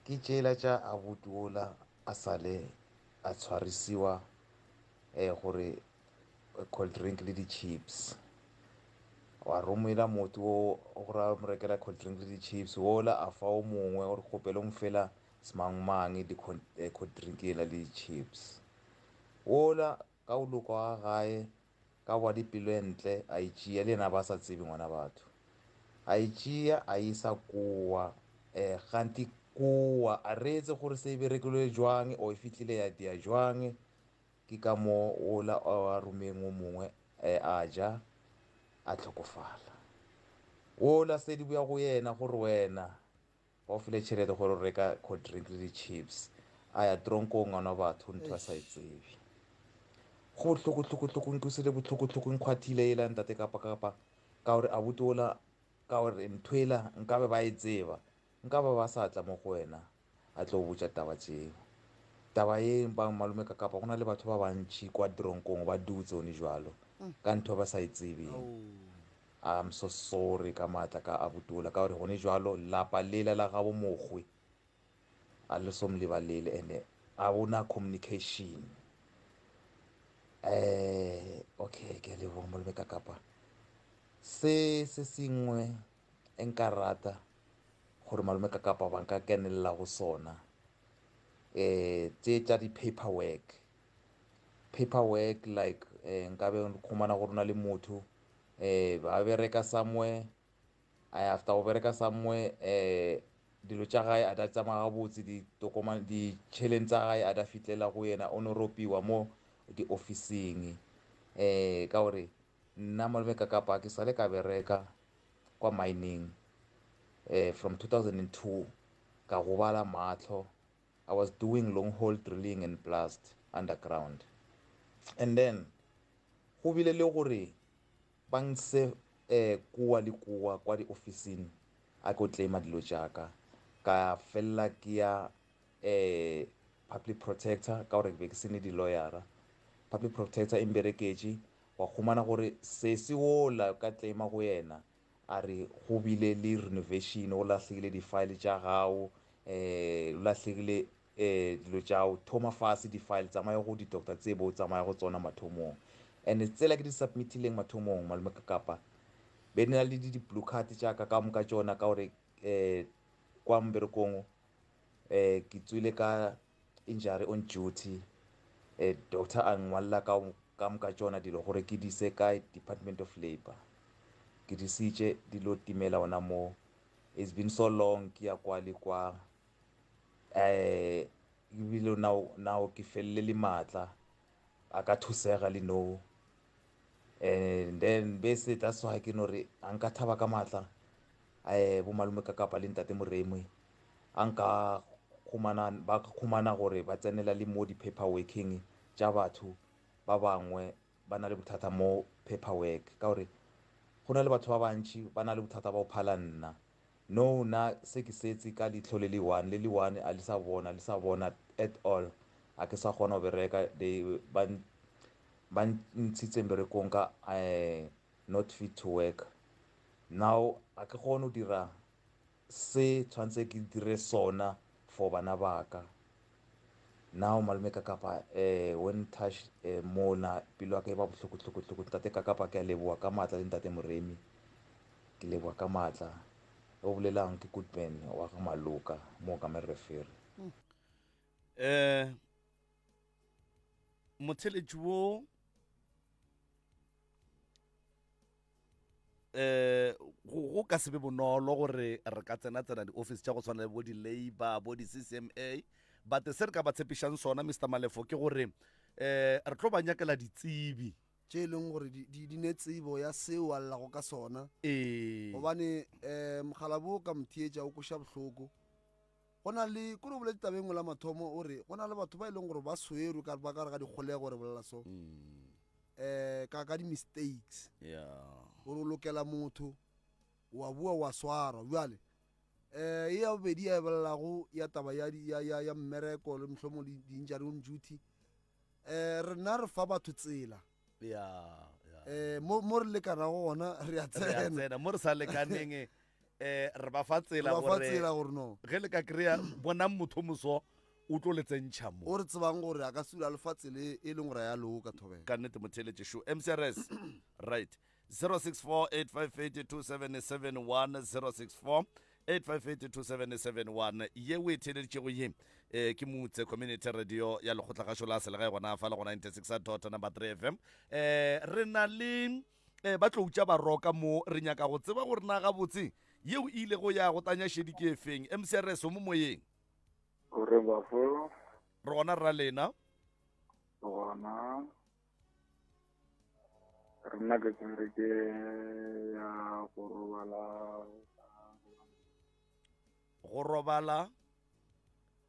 ke tšela tša abutuola a sale a tshwarisiwa gore cold drink le di-chips wa romela motho o gore mo rekela cold drink le di-chips wola a fa o mongwe gore kgopele mo fela semangmang cold drink ela le di-chips wola ka o loko wa gae ka wa dipelo entle a itšea le ena ba sa tsebe ngwana batho a itšea a isa kowa ganti kowa a reetse gore se e berekilwe jwang o e fitlhile ya dia jwang ke ka mo ola a romeng o mongwe a ja a tlhokofala ola se di buya go yena gore wena ba o file tšhelete gore o reka cold drink le di-chips a ya tronkong ngwana batho ntho a sa e tsebe go tlhoko nkwisile botlhoko nkgwathile ela ntate kapa ka gore a butola ka gore ntho ela nkabe ba e tseba nkabe ba sa tla mo go wena a tlo botša taba tseo taba ye ba Malome Kakapa go na le batho ba bantši kwa tronkong ba dutse one jwalo ka ntho ba sa e tsebeng I'm so sorry ka matla ka abutola ka gore gone jwalo lapa lela la gabo mogwe a le som lebalele ene a bona communication okay ke le bo Malome Kakapa se sengwe enka rata gore Malome Kakapa ba nka kenella go sona tse tša di-paperwork like nkabe khumana gore na le motho ba bereka somewhere after go bereka somewhere dilo tša gae a da tsamaya gabotse ditokomane ditšheleng tša gae a da fitlela go yena o no ropiwa mo di-officing ka gore nna Malome Kakapa ke sale ka bereka kwa mining from 2002 ka go bala matlho I was doing long hole drilling and blast underground. And then go bile le gore ba nse kua le kua kwa di officing a go claima dilo jaaka ka fella ke ya public protector ka gore be ke sene di lawyera public protector imbereketše wa khumana gore se se wola ka claima go yena a re go bile le renovation o latlhegile di-file tša gago o latlhegile dilo tšao thoma fase di-file tsamaya go di-doctor tsebo o tsamaya go tsona mathomong and tsela ke di-submitileng mathomong malome ka kapa be ne na le di-blue card tšaka ka moka tšona ka gore kwa mberekong ke tswile ka injury on duty doctor a ngwalela ka moka tšona dilo gore ke dise ka Department of Labour ke disitše dilo timela ona mo. It's been so long ke ya kwa le kwa ebile now ke felele le matla a ka thusega le no and then bese that's why ke no re anka thaba ka matla bo malume ka kapa le ntate Moremi anka khumana gore ba tsenela le mo di paperworking tša batho ba bangwe ba na le bothata mo paperwork ka gore go na le batho ba bantši ba na le bothata ba go phala nna no na se ke setse ka leitlho le le one a le sa bona at all a ke sa kgona go bereka ba ntshitse mberekong ka not fit to work now a ke kgone go dira se tshwanetse ke dire sona for bana baka now malome ka kapa when touch mona pelo ya ka e ba bohloko ntate ka kapa ke a leboa ka matla le ntate Moremi ke leboa ka matla o bolelang ke Goodman wa ga Maloka mo ka merefere motheletši wo go ka se be bonolo gore re ka tsena di-office tša go tshwana le bo di-labor bo di-CCMA but se re ka ba tshepišang sona Mr. Malefo ke gore re tlo ba nyakela ditsebi tše e leng gore di ne tsebo ya seo a llago ka sona gobane mogala bo ka mothietša o koša bohloko go na le kore o boletse tabengwe la mathomo o re go na le batho ba e leng gore ba swerwe ba ka re ga dikgolego gore bolela so ka di-mistakes gore o lokela motho wa bua wa swarwa bjale e ya bobedi ya e bolelago ya taba ya mmereko le mohlomong di-injury on duty rena re fa batho tsela mo re lekanago gona re a tsena mo re sa lekaneng re ba fa tsela gore no ge le ka kry-a bonang motho moso o tlo le tsentšha mo o re tsebang gore a ka sula lefa tsele e leng gore ya loo ka thobela ka nnete motheletše sho MCRS right 064-858-2771 064-858-2771 ye o e theleditšego ye ke motse community radio ya lekgotlagašo la selegae gona fa le go 96 number 3 FM re na le ba tloutša baroka mo re nyaka go tseba gore na gabotse yeo ile go ya go tanya šedi ke efeng MCRS o mo moyeng gore bafo re gona ra lena gona rena ke tsere ke ya go robala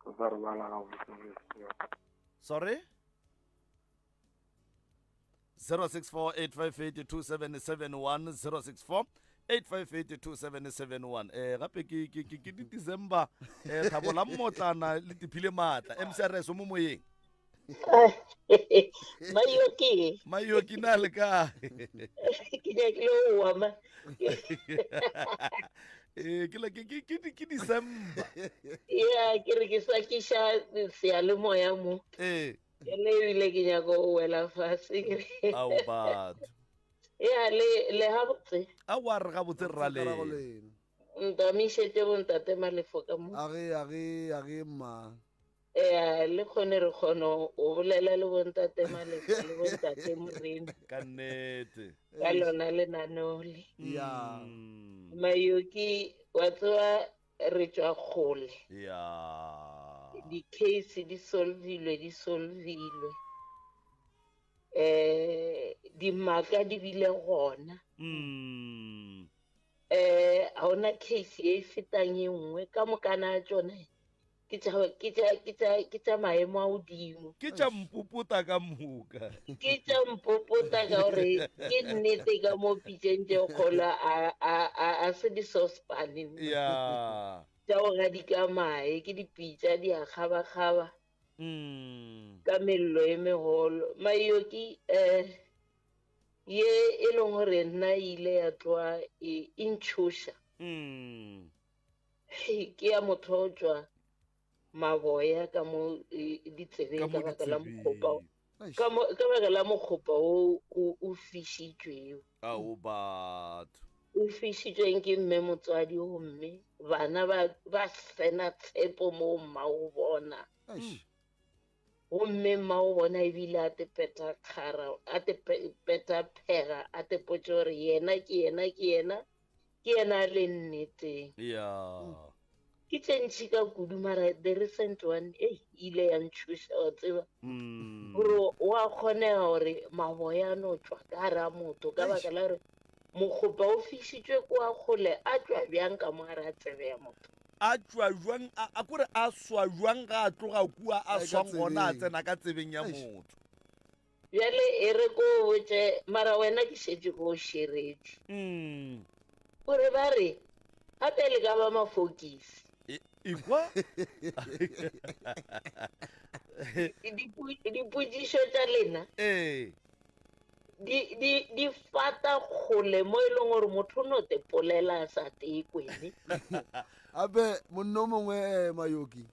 ka sa robala ga botse sorry 064-858-2771 064-858-2771 gape ke di-December thabo la mmotlana le tiphile maatla MCRS o mo moyeng mayoki na le kae ke December ke re ke sa kiša seyalemoya mo ke lebile ke nyako o wela fase ao batho le gabotse a wa re gabotse re ra le ntamišete bontate Malefo ka mo a ge mma le kgone re kgone o bolela le bontate Malefo le bontate Moremi ka nnete ka lona lenaneo le ya mayoki wa tsewa re tšwa kgole di-case di solvilwe dimaka di bile gona ga ona case e fetang e nngwe ka mokana a tšone ke tša maemo a godimo ke tša mpopota ka moka ke tša mpopota ka gore ke nnete ka mo pitšeng tše kgolo a se di-saucepan ya tša go gadika mae ke dipitša di a kgaba-kgaba ka mello e megolo mayoki ye e leng gore nna ile ya tloa e ntšhoša ke ya motho o tswa maboya ka mo ditsebeng ka baka la mokgopa o fišitšweo o fišitšweng ke mme motswadi gomme bana ba sena tshepo mo mma o bona gomme mma o bona ebile a te peta phega a te potse gore yena ke yena a le nneteng ke tšentši ka kudu mara the recent one ile ya ntšhoša wa tseba gore wa kgonega gore maboya no tswa ka gare a motho ka baka la gore mokgopa o fišitšwe kwa kgole a tswa bjang ka mo gare a tsebe ya motho a tswa jwang a kore a swa jwang ga a tloga kua a swang gona a tsena ka tsebeng ya motho bjale e re ko botse mara wena ke šetše ko o šeretše gore ba re gape le ka ba mafokisi ikwa dipotšišo tša lena di fata kgole mo e leng gore motho o no te polela a sa tekwene ape monno mongwe mayoki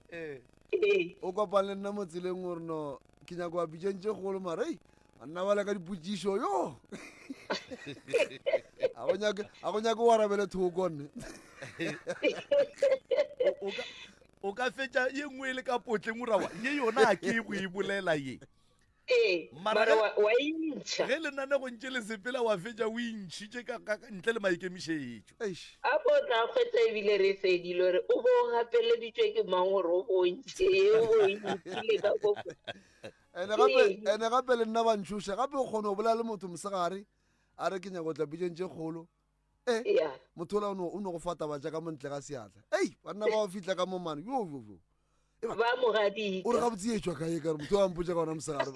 o kopane nna mo tseleng gore no ke nyako wa pitšentše kgolo mara banna bala ka dipotšišo yo a go nyake o arabele thoko nne o ka fetša ye nngwe e le ka potleng morawa ye yona a ke go e bolela ye mara wa intšha ge lenane go ntše le sepela wa fetša o intšhitše ntle le maikemišetšo a botla kgwetsa ebile re fedile gore o bo gapeleditšwe ke mang gore o bontšhe o intšhile ka koko ene gape le nna bantšhoša gape o kgone go bolela le motho mosegare a re ke nyako tla pitšentše kgolo motho ola o ne go fata batša ka montle ga seatla banna ba go fitlha ka mo mane ba mogadika o re ga botsietswa kae kare motho wa mpotsa ka ona mosegare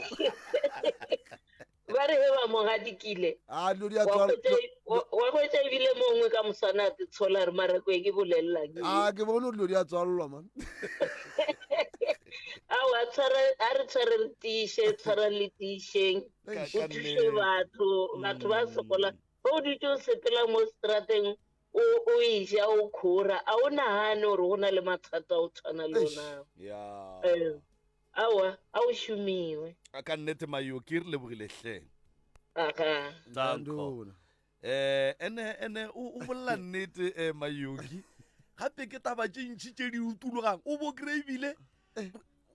ba re ge ba mogadikile wa kgwetsa ebile mongwe ka moswana a te tshola re marako e ke bolelela ke bone dilo di a tswalelwa man a re tshware re tiše tshwara le tišeng o thuše batho ba sokola o ditse o sepela mo strateng o iša o kgora a o nagane gore go na le mathata o tshwana le onao awa a o šomiwe a ka nnete mayoki re lebogiletleng ene o bolela nnete mayoki gape ke taba tše ntšhi tše di utologang o bo kry ebile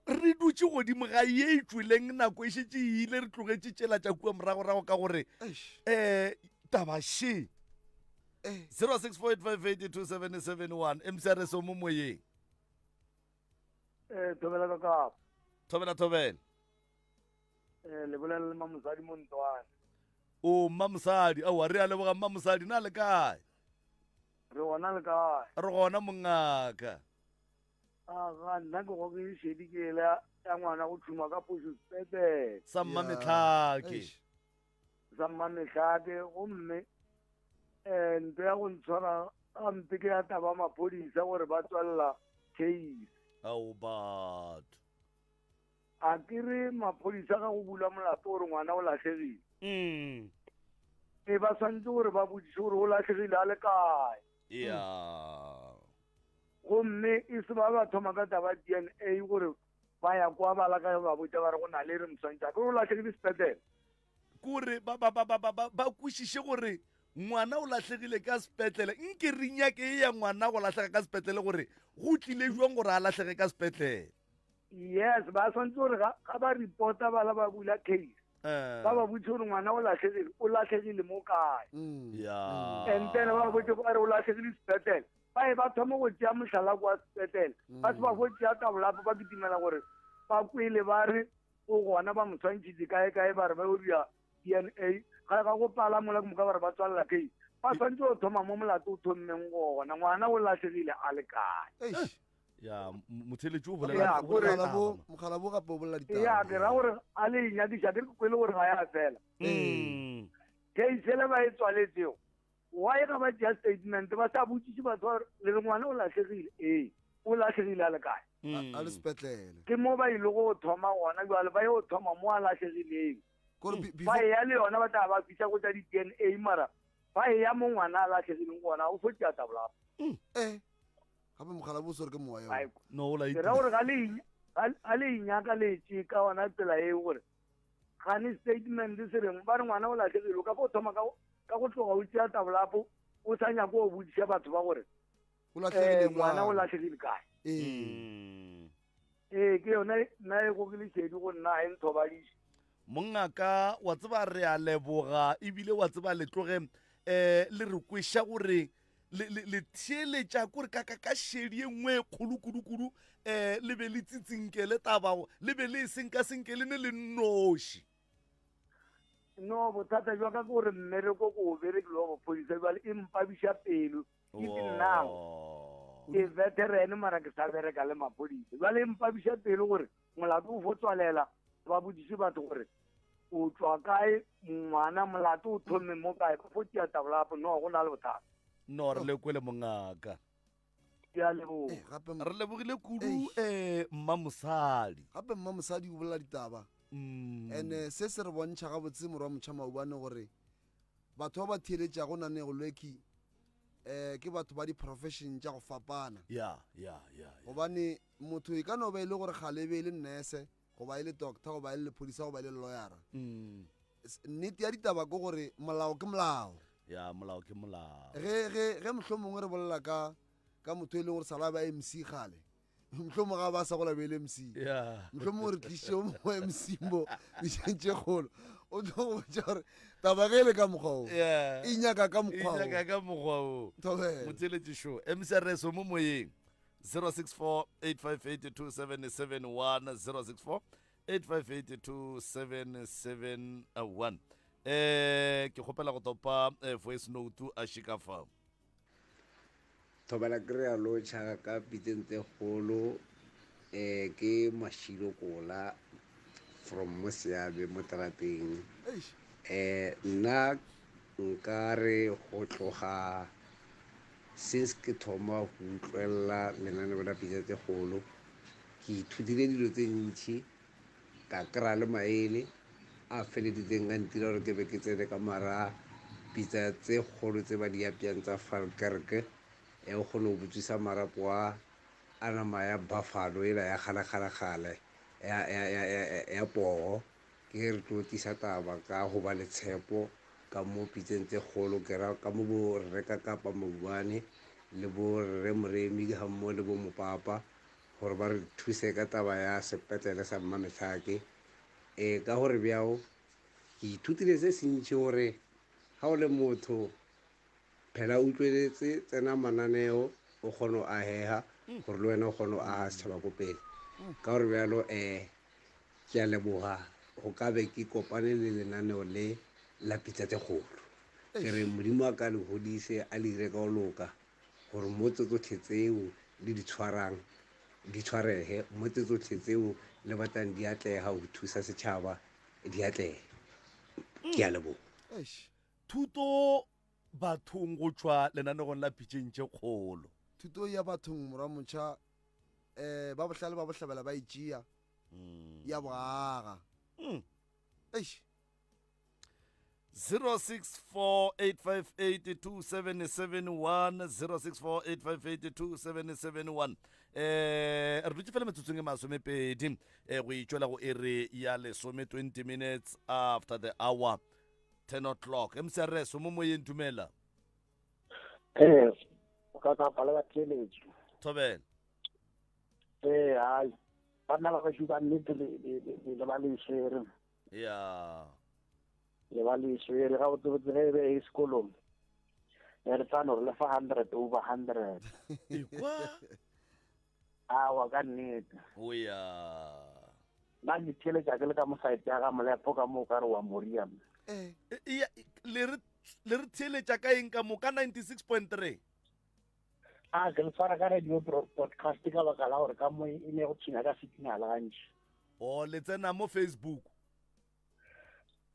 re dutse godimo ga ye e tsweleng nako e šetse ile re tlogetše tšela tša kua moragorago ka gore taba she 0648582771 mcrs o mo moyeng thobela le bolela le mamosadi mo Ntwane o mamosadi aowa re a leboga mamosadi na le kae re gona le kae re gona mongaka ga nna ke go ke šedi ke ele ya ngwana go thuma ka poso sepetele sa mmametlhake gomme nto ya go ntshwara gampe ke ya taba maphodisa gore ba tswalela case ao batho a ke re maphodisa ga go bula molato gore ngwana o latlhegile ba tshwanetse gore ba botsise gore o latlhegile a le kae gomme e se ba thoma ka taba DNA gore ba ya kwa ba la ka ba botsa ba re go na le re moswantša ke o latlhegile sepetele kore ba kwešiše gore ngwana o latlhegile ka sepetlele nke re nyake e ya ngwana go latlhega ka sepetlele gore go tlile jwang gore a latlhege ka sepetlele yes ba tshwanetse gore ga ba reporta bala ba bula case ba ba botse gore ngwana o latlhegile mo kae and then ba botse ba re o latlhegile sepetlele ba thoma go tšea motlhala kwa sepetlele ba se ba go tšea tabolapo ba kitimela gore ba kwele ba re o gona ba motshwantšhitse kae ba re ba o ria DNA ga go pala mola moka ba re ba tswalela kei ba tshwanetse go thoma mo molato o thommeng gona ngwana o latlhegile a le kae ya motheletši o mogala bo gape o bolela ya ke ra gore a le inyadiša ke kwele gore ga ya fela keisele ba e tswaletseo wa e ga ba tšea statement ba sa botsiše batho le re ngwana o latlhegile o latlhegile a le kae a le sepetlele ke mo ba ile go thoma gona jale ba ye go thoma mo a latlhegileng fa e ya le yona ba tla ba fisa go tsa di-DNA mara fa e ya mo ngwana a latlhegileng gona o fotša tabolapa gape mogala bo sore ke mowa ke ra gore ga le inyaka letse ka ona tsela e gore gane statement se reng ba re ngwana o latlhegile ka fo thoma ka go tloga o tšea tabolapo o sa nyako o bodiša batho ba gore ngwana o latlhegile kae ke yona nna e go ke lesedi go nna a e nthobadiše mongaka wa tseba re a leboga ebile wa tseba le tloge le re kweša gore le theeletša kore ka šedi e nngwe kgolo-kudu-kudu le be le tsitsinke le tabago le be le senka-senke le ne le nnoši no bothata jwa ka gore mmereko ko o berekile wa bophodisa jale e mpabiša pelo now ke veteran mara ke sa bereka le maphodisa jale e mpabiša pelo gore molato o fo tswalela ba bodiše batho gore o tswa kae ngwana molato o thome mo kae ba fo tšea tabolapo no go na le bothata no re lekwele mongaka re lebogile kudu mmamosadi gape mmamosadi o bolela ditaba and se se re bontšha ga botse morwa motšha maubane gore batho ba ba theeletša go nanego lweki ke batho ba di-profession tša go fapana gobane motho e ka no ba e le gore galebe e le nurse goba e le doctor goba e le lephodisa goba e le lawyera nnete ya ditaba ke gore molao ke molao ya molao ke molao ge mohlho mongwe re bolela ka motho e leng gore sala ba MC gale mohlho mongwe ga ba sa go labele MC mohlho mongwe re tliše o mongwe MC mo ditšhentše kgolo o tlo go botša gore taba ge le ka mokgwa o e nyaka ka mokgwa o motheletše šo mcrs mo moyeng 064-858-2771 064-858-2771 ke kgopela go topa voice note a shikafa thobela ke re a lotšha ka pitente kgolo ke Mashilo Kola from Moseabe mo Terateng nna nka re go tloga since ke thoma go utlwelela lenaneo la pitente kgolo ke ithutile dilo tse ntšhi ka kry-a le maele a feleditseng ka ntira gore ke be ke tsene ka mara pitsa tse kgolo tse ba di apeang tsa Falkerke o kgone go botsisa marapo a nama ya buffalo ela ya kgale ya pogo ke re tlo tisa taba ka go ba le tshepo ka mo pitseng tse kgolo ke ra ka mo bo reka kapa Maubane le bo re Moremi ga mmo le bo Mopapa gore ba re thuse ka taba ya sepetlele sa Mmametlhake ka gore bjao ke ithutile se se ntši gore ga o le motho phela utlweletse tsena mananeo o kgone a heha gore le wena o kgone a setšhaba ko pele ka gore bjalo ke a leboga go ka be ke kopane le lenaneo le la pitsa tse kgolo ke re modimo a ka le godise a le dire ka go loka gore mo tse tsotlhe tseo le di tshwarang di tshwarege mo tse tsotlhe tseo le batlang di atlega go thusa setšhaba di atlege ke a leboga thuto bathong go tšwa lenanegong la pitšeng tše kgolo thuto ya bathong morwa motšha ba bohlale ba bohlabela ba itšea ya boaga 064-858-2771 064-858-2771 re dutse fela metsotsong e masomepedi go itšwela go ere ya lesome 20 minutes after the hour 10 o'clock mcrs mo moyeng dumela o ka tsa pala ba theletše thobela hai banna ba bašu ba nnete le ba leswere le ba leswere ga botsebotse ge e be e sekolong re tsano re lefa 100 over 100 awa ka nnete nna ke theletša ke le ka mosaete ya ga molepo ka mo o ka re wa moriam le re theeletša ka eng ka moka 96.3 ke le tshwara ka radio podcast ka baka la gore ka mo e ne go tshina ka signal gantši. o le tsena mo Facebook?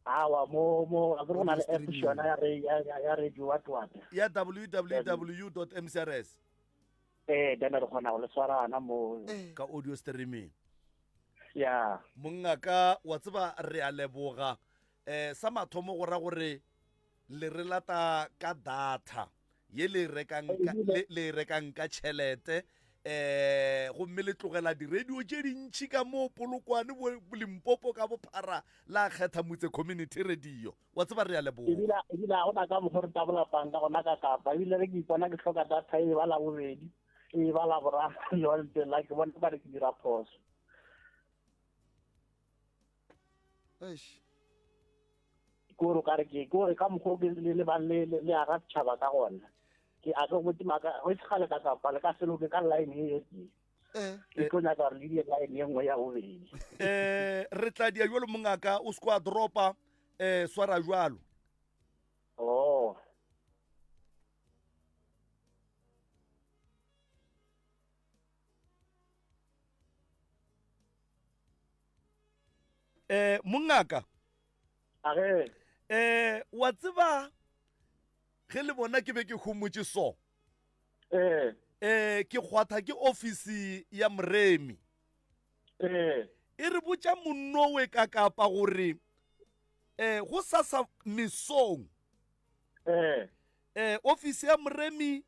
Awa mo a go na le app shona ya radio what ya www.mcrs. then re kgona go le tshwarana mo ka audio streaming. ya mongaka wa tseba re a leboga sa mathomo go ra gore le re lata ka data ye le rekang ka tšhelete gomme le tlogela di-radio tše dintšhi ka mo Polokwane Limpopo ka bophara la kgetha motse community radio. Wa tseba re a leboga. ebile a gona ka mokgwa re tabolapang ka gona ka kapa ebile re ke ipona ke tlhoka data e bala bobedi e bala boraro yonte la ke bona ba re ke dira phoso. Kore ka mokgwa ke le ba le aga tšhaba ka gona ke a go botimaka go tshgale ka kapa le ka selo ke ka line e ke tlo nyaka re le di line e nngwe ya bobedi. Re tla dia jwalo mongaka o skwa dropa swara jwalo. Oh mongaka age wa tseba ge le bona ke be ke humotse so ke kgwatha ke ofisi ya Moremi e re botša monnowe ka kapa gore go sasa mesong ofisi ya Moremi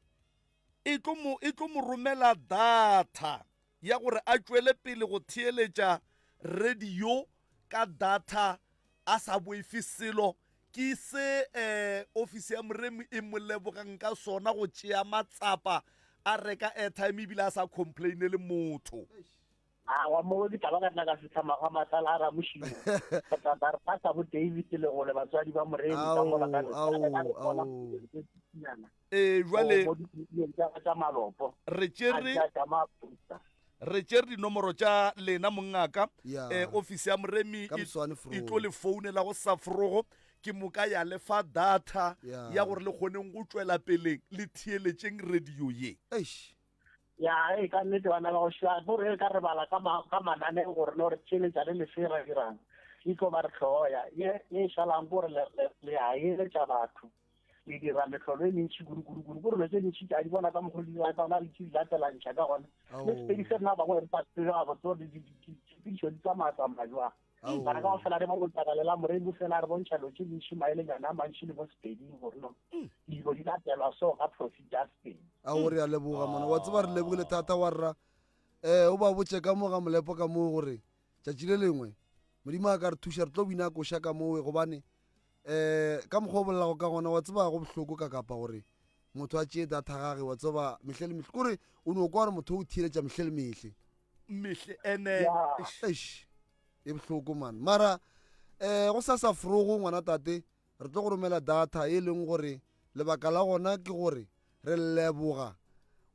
e tlo mo romela data ya gore a tšwele pele go theeletša radio ka data a sa boife selo ke se ofisi ya Moremi e mo lebogang ka sona go tšea matsapa a reka airtime ebile a sa complaine le motho. wa mo di taba ka nna ka fitlha maga masala a ramošimo ka re pasa bo David le go le batswadi ba Moremi ka mola ka jwale tša malopo re tšere dinomoro tša lena mongaka ofisi ya Moremi e tlo le founela go Safrogo ke moka ya lefa data ya gore le kgoneng go tšwela peleng le theeletšeng radio ye. ya ka nnete bana ba go šwa gore ka re bala ka manane gore no re tšheletša le lefera dirang e tlo ba re tlhoya ye šalang gore le a eletša batho le dira metlholo e mentšhi kudu gore le tse dintšhi tša di bona ka mokgwa di tsona le tše di latelantšha ka gona le sepedise rena bangwe re pasega botso dipedišo di tsamaya jwang bara ka go fela re ba go tsakalela Moremi fela re bontšha lo tše dintšhi maelenyana a mantšhi le mo sepeding gore no dilo di latelwa so ka procedure spedi a gore ya leboga mona wa tseba re lebogile thata wa rra o ba botse ka mo ga Molepo ka moo gore tšatši le lengwe Modimo a ka re thuša re tlo bina koša ka moo gobane ka mokgwa o bolelago ka gona wa tseba go bohloko ka kapa gore motho a tšee data gage wa tseba mehle le mehle kore o ne o kwa gore motho o theeletša mehle le mehle ene e bohloko man mara go sa Safrogo ngwana tate re tlo go romela data e leng gore lebaka la gona ke gore re leboga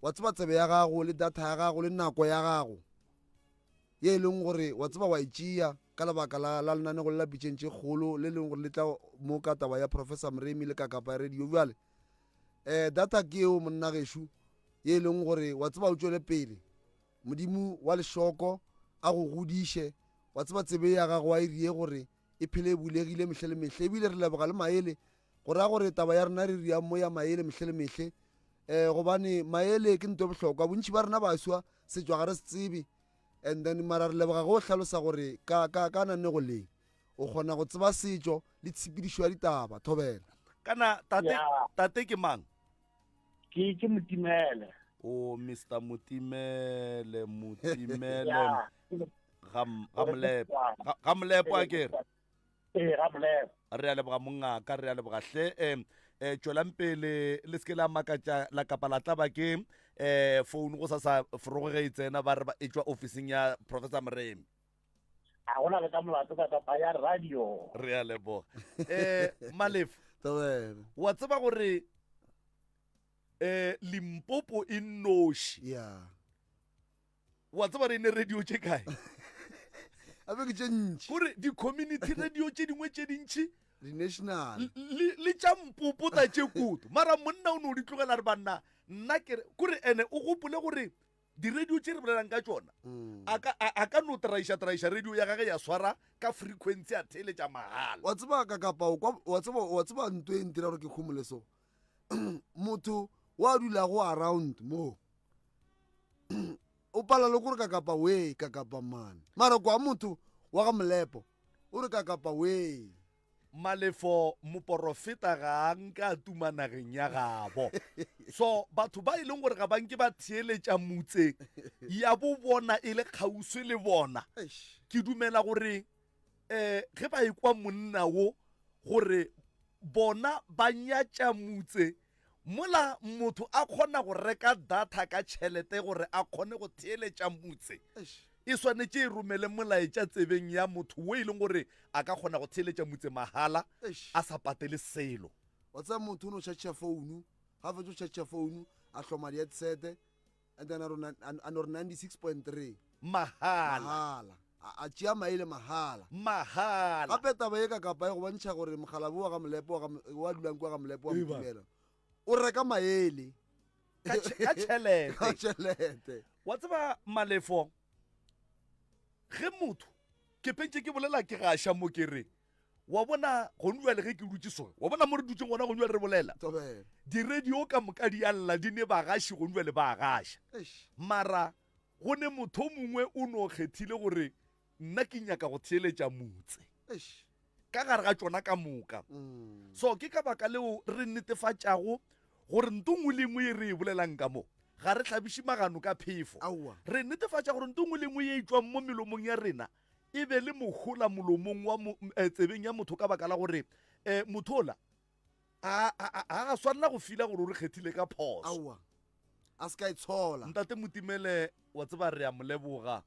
wa tseba tsebe ya gago le data ya gago le nako ya gago ye leng gore wa tseba wa itšea ka lebaka la lenanego le la pitšentše kgolo le leng gore le tla mo ka taba ya Professor Moremi le ka kapa radio bjale data ke eo monna gešo ye leng gore wa tseba o tšwele pele Modimo wa lešoko a go godiše wa tseba tsebe ya gago wa irie gore e phele e bulegile mehle le mehle ebile re leboga le maele gore a gore taba ya rena re ria mo ya maele mehle le mehle gobane maele ke nto bohlokwa bontši ba rena baswa setšwa ga re se tsebe and then mara re leboga go hlalosa gore ka nanego leng o kgona go tseba setšo le tshepedišo ya ditaba thobela kana tate ke mang? ke Motimele. Oh Mr. Motimele ga Molepo a kere re a leboga mongaka re a leboga hle tšwelang pele le seke la makatša la kapa la taba ke phone go sa Safrogo ge e tsena ba re ba e tšwa ofising ya Professor Moremi a gona le ka molato ka kapa ya radio re a leboga Malefo wa tseba gore Limpopo e nnoši wa tseba re ne radio tše kae a be ke tše ntši gore di-community radio tše dingwe tše dintši di-national le tša mpopota tše kudu mara monna o ne o di tlogela re banna nna kore ene o gopole gore di-radio tše re bolelang ka tšona a ka no traiša radio ya gage ya swara ka frequency a theletša magala wa tseba ka kapao wa tseba ntho e ntira gore ke khumole so motho wa dulago around mo o pala le gore ka kapa we ka kapa man mara kwa motho wa ga molepo o re ka kapa we malefo moporofeta ga nka tumanageng ya gabo so batho ba e leng gore ga banke ba theeletša motse ya bo bona e le kgauswi le bona ke dumela gore ge ba ekwa monna wo gore bona ba nyatša motse mola motho a kgona go reka data ka tšhelete gore a kgone go theeletša motse e swanetše e romele molaetša tsebeng ya motho wo e leng gore a ka kgona go theeletša motse mahala a sa patele selo wa tsaya motho o ne o tšhatša founu ga fetsa o tšhatša founu a hloma di-headsete and then a no re 96.3 mahala a tšea maele mahala gape taba e ka kapa e go bontšha gore mogala bo wa ga molepo wa dulang kwa ga molepo wa motumela o reka maele ka tšhelete wa tseba malefo ge motho ke pentse ke bolela ke gaša mo ke re wa bona gone jale ge ke dutse sone wa bona mo re dutseng gona gone jale re bolela di-radio ka moka di alla di ne bagaši gone jale ba gaša mara go ne motho mongwe o ne o kgethile gore nna ke nyaka go theeletša motse ka gare ga tsona ka moka so ke ka baka leo re netefatšago gore nto ngwe le ngwe e re e bolelang ka mo ga re tlhabiše magano ka phefo re netefatša gore nto ngwe le ngwe ye e tswang mo melomong ya rena e be le mogola molomong wa tsebeng ya motho ka baka la gore motho ola a swanela go fila gore o re kgethile ka phoso a se ka e tshola ntate Motimele wa tseba re a moleboga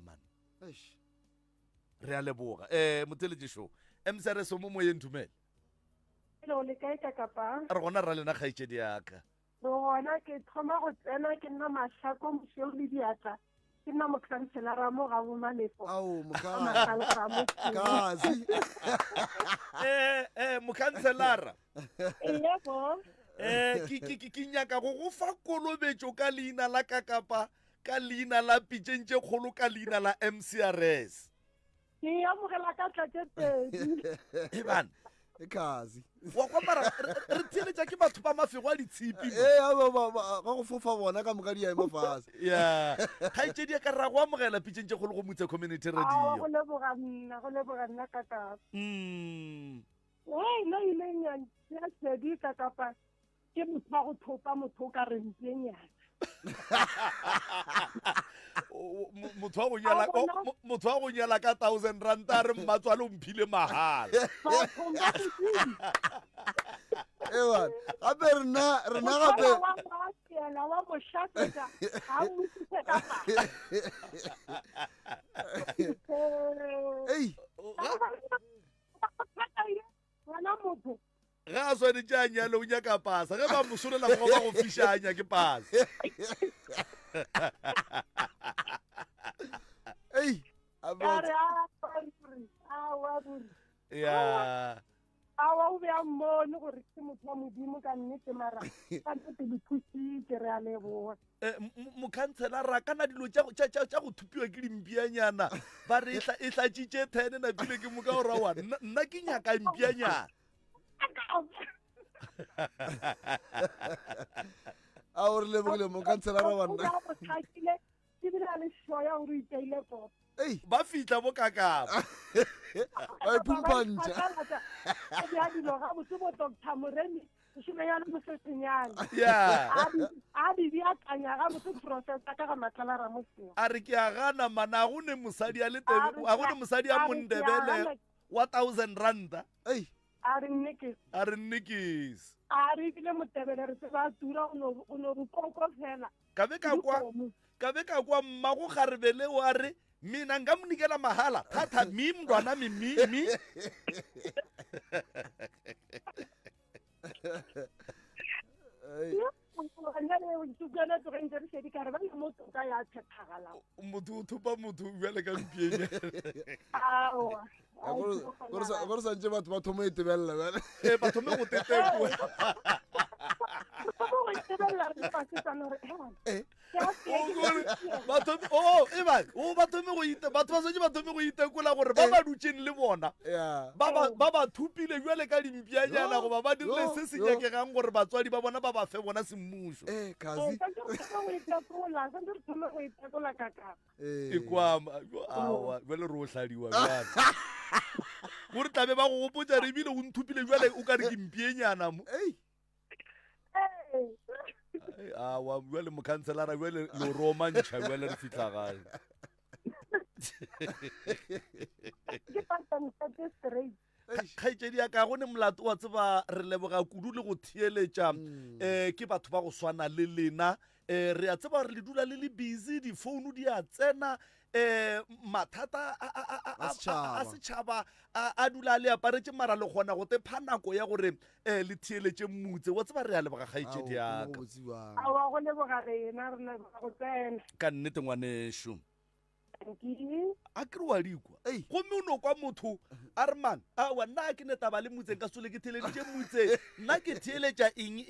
man re a leboga moteletšešo msrs mo moyeng Thumele Hello, le kae ka kapa? Re gona ra lena kgaitšedi yaka. Re gona ke thoma go tsena ke nna Mashako Mošeo le diatla. Ke nna mokhanselara mo ga bo Malefo. Kazi. Mokhanselara. Yebo. Ke nyaka go go fa kolobetšo ka leina la kakapa ka leina la pitšentše kgolo ka leina la MCRS. Ke amogela ka tlatše pedi. Bana Kazi wa kwa mara re theeletša ke batho ba mafego a ditshipi ga go fofa bona ka moka di ya mafase ya kgaitšedi ka ra go amogela pitšentše kgolo go Motse Community Radio go leboga nna ka kapa nna ile ya sedi ka kapa ke motho wa go thopa motho o ka re mpenyana motho wa go nyala ka 1,000 ranta a re mmatswale o mphile mahala gape rena gape ga a swanetše a nyale o nyaka pasa ge ba mosolela go ba go fišanya ke pasa awa o bea mmone gore ke motho wa modimo ka nnete mara ka nnete dithusitse re a leboga mokhanselara kana dilo tša go thupiwa ke dimpianyana ba re e tlatšitše 10 napile ke moka o rawa nna ke nyaka mpianyana a o re lebogile mokhanselara wa nna ba fitla bo kakapa ba ipumpantša a re ke a gana mana a go ne mosadi a Mondebele wa 1,000 ranta a re nnekese a re ebile Motebele re tseba tura o no re koko fela ka be ka kwa mmago kgarebele o a re mina nka monikela mahala thata mi mntwana mi motho o thopa motho bjale ka mpienya gore santse batho ba thoma itebelela bjale ba thome go tetekwe batho ba setse ba thome go itekola gore ba ba dutseng le bona ba ba thupile jwale ka dimpianyana goba ba dirile se se nyakegang gore batswadi ba bona ba ba fe bona semmuso e kwama awa jwale re o hladiwa jwale gore tlabe ba go gopotsa re ebile o nthupile jwale o ka re ke mpienyana mo awa jwale mokhanselara jwale le romantšha jwale re fitlha gae kgaitsedi ya ka gone molato wa tseba re leboga kudu le go theeletša ke batho ba go swana le lena re a tseba re le dula le le busy difounu di a tsena mathata a setšhaba a dula a le aparetse mara le kgona go tepha nako ya gore le theeletše mmutse wa tseba re a leboga kgaitsedi yaka ka nnete ngwanešo a kere wa dikwa gomme o no kwa motho a re man awa nna ke netaba le motseng ka sole ke theeleditše motse nna ke theeletša eng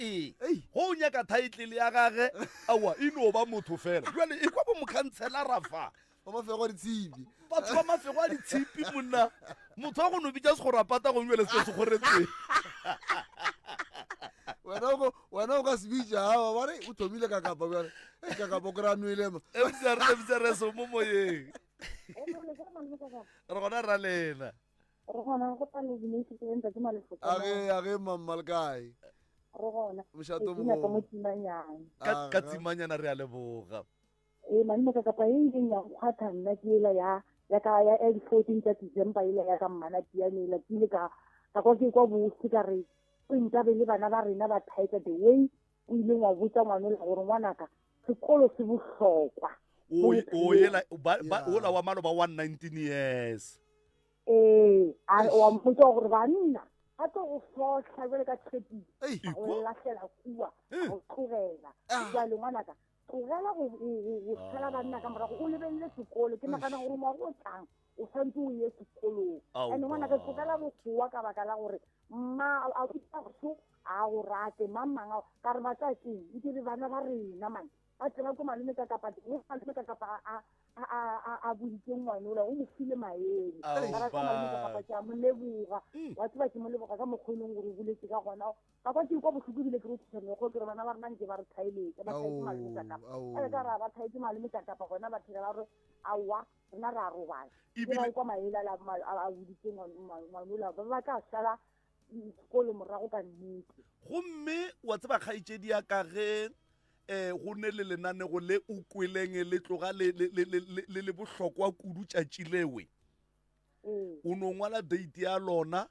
go o nyaka title ya gage awa e no ba motho fela jale e kwa bo mokhanselara fa mafego a ditshipi batho ba mafego a ditshipi monna motho wa go no bitša segorapata go nwele se se goretseng wena o ka se bitša aa bare o thomile kakapa bjale kakapa o kry-a nwelema emsereso mo moyeng re gona ra lena age mamma le kae mošato ka tsimanyana re a leboga manne kakapa e ileng ya nkgwatha nna ke ela ya di-14 tsa december ele ya ka mmana pianela ke ile ka kwa ke kwa bose ka re o ntabe le bana ba rena ba thaetsa the way o ileng wa botsa ngwanola gore ngwanaka sekolo se bohlokwa ola wa malo ba 119 years wa mpotsa gore banna a tlo go fotlha jale ka tshepile a go latlhela kua a go tlogela jale ngwanaka tlogela go tshela banna ka morago o lebelele sekolo ke nagana gore ngwago o tlang o santse o ye sekolong and ngwanaka tlogela bogoa ka baka la gore mma a boso a go rate mamang ka re matsatsing e dire bana ba rena man ba tsena ko malome ka kapa a boditseng ngwanola o mo file maele ka ka malome ka kapa ke a mo leboga wa tseba ke mo leboga ka mokgonong gore o boletse ka gona ka kwa ke kwa botlhoko ebile ke re thusamego ke re bana ba rena nke ba re thaeletse ba thaetse malome ka kapa ele ka ra ba thaetse malome ka kapa gona ba thela ba re aowa rena re a robala ke ba kwa maele a boditseng ngwanola ba ba tla sala sekolo morago ka nnete gomme wa tseba kgaitsedi ya ka ge go ne le lenanego le o kweleng le tloga le bohlokwa kudu tšatši lewe o no ngwala date ya lona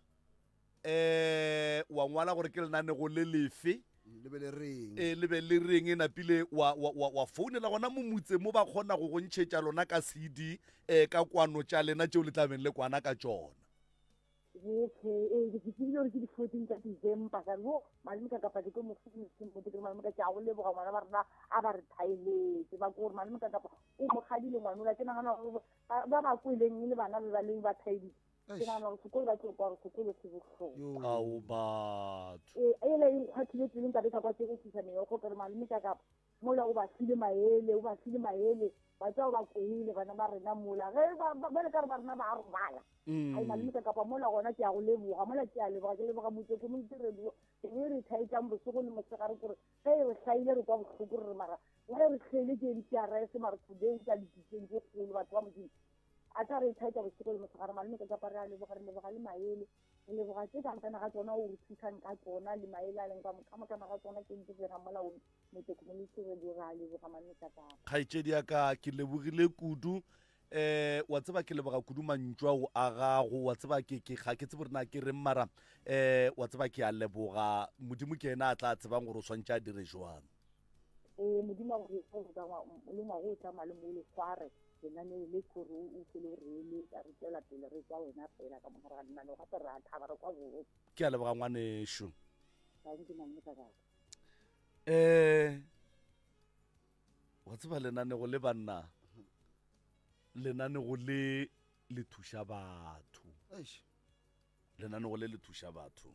wa ngwala gore ke lenanego le lefe le be le reng e napile wa founela gona mo motse mo ba kgona go gontšhetša lona ka CD ka kwano tša lena tšeo le tlabeng le kwana ka tšona ke tsebile gore ke di-14 tsa december ka no malome ka kapa ke mofomoke malome ka ke a go leboga ngwana ba rena a ba re thaeletse ba kore malome ka kapa o mogadile ngwanola ke nagana gore ba ba kweleng le bana ba leng ba thaeditse ke nagana gore sekolo ba tlo kwa gore sekolo se bohlokwa ao batho ele e nkgwathile tseleng ka be ka kwa se go thusa meoko kere malome ka kapa mola o ba file maele ba tsao ba kwele bana ba rena mola ge ba le ka re ba rena ba a robala ai malome ka kapa mola gona ke a go leboga mola ke a leboga ke leboga motse community radio e re thaetsang bosego le mosegare kore ge e re hlaile re kwa bohloko re re mara ge re tlhele ke NTRS mara today ka dititseng tse kgolo batho ba modimo a tla re thaetsa bosego le mosegare malome ka kapa re a leboga le maele re leboga tse kankana ga tsona o re thusang ka tsona le maele a leng ka mokana ga tsona ke ntse ga molaong metse community radio ra leboga malome ka kapa kgaitsedi ya ka ke lebogile kudu wa tseba ke leboga kudu mantšwa go a gago wa tseba ke ga ke tsebe rena ke reng mara wa tseba ke a leboga modimo ke ena a tla tsebang gore o swantse a dire jwang modimo le ngwago o tsamaya le mo le sware lenaneo le kore o fele o reele ka re tswela pele re tswa wena fela ka mogare ga lenaneo gape re a thaba re kwa botse ke a leboga ngwanešo wa tseba lenanego le banna lenanego le thuša batho lenaneo le le thuša batho.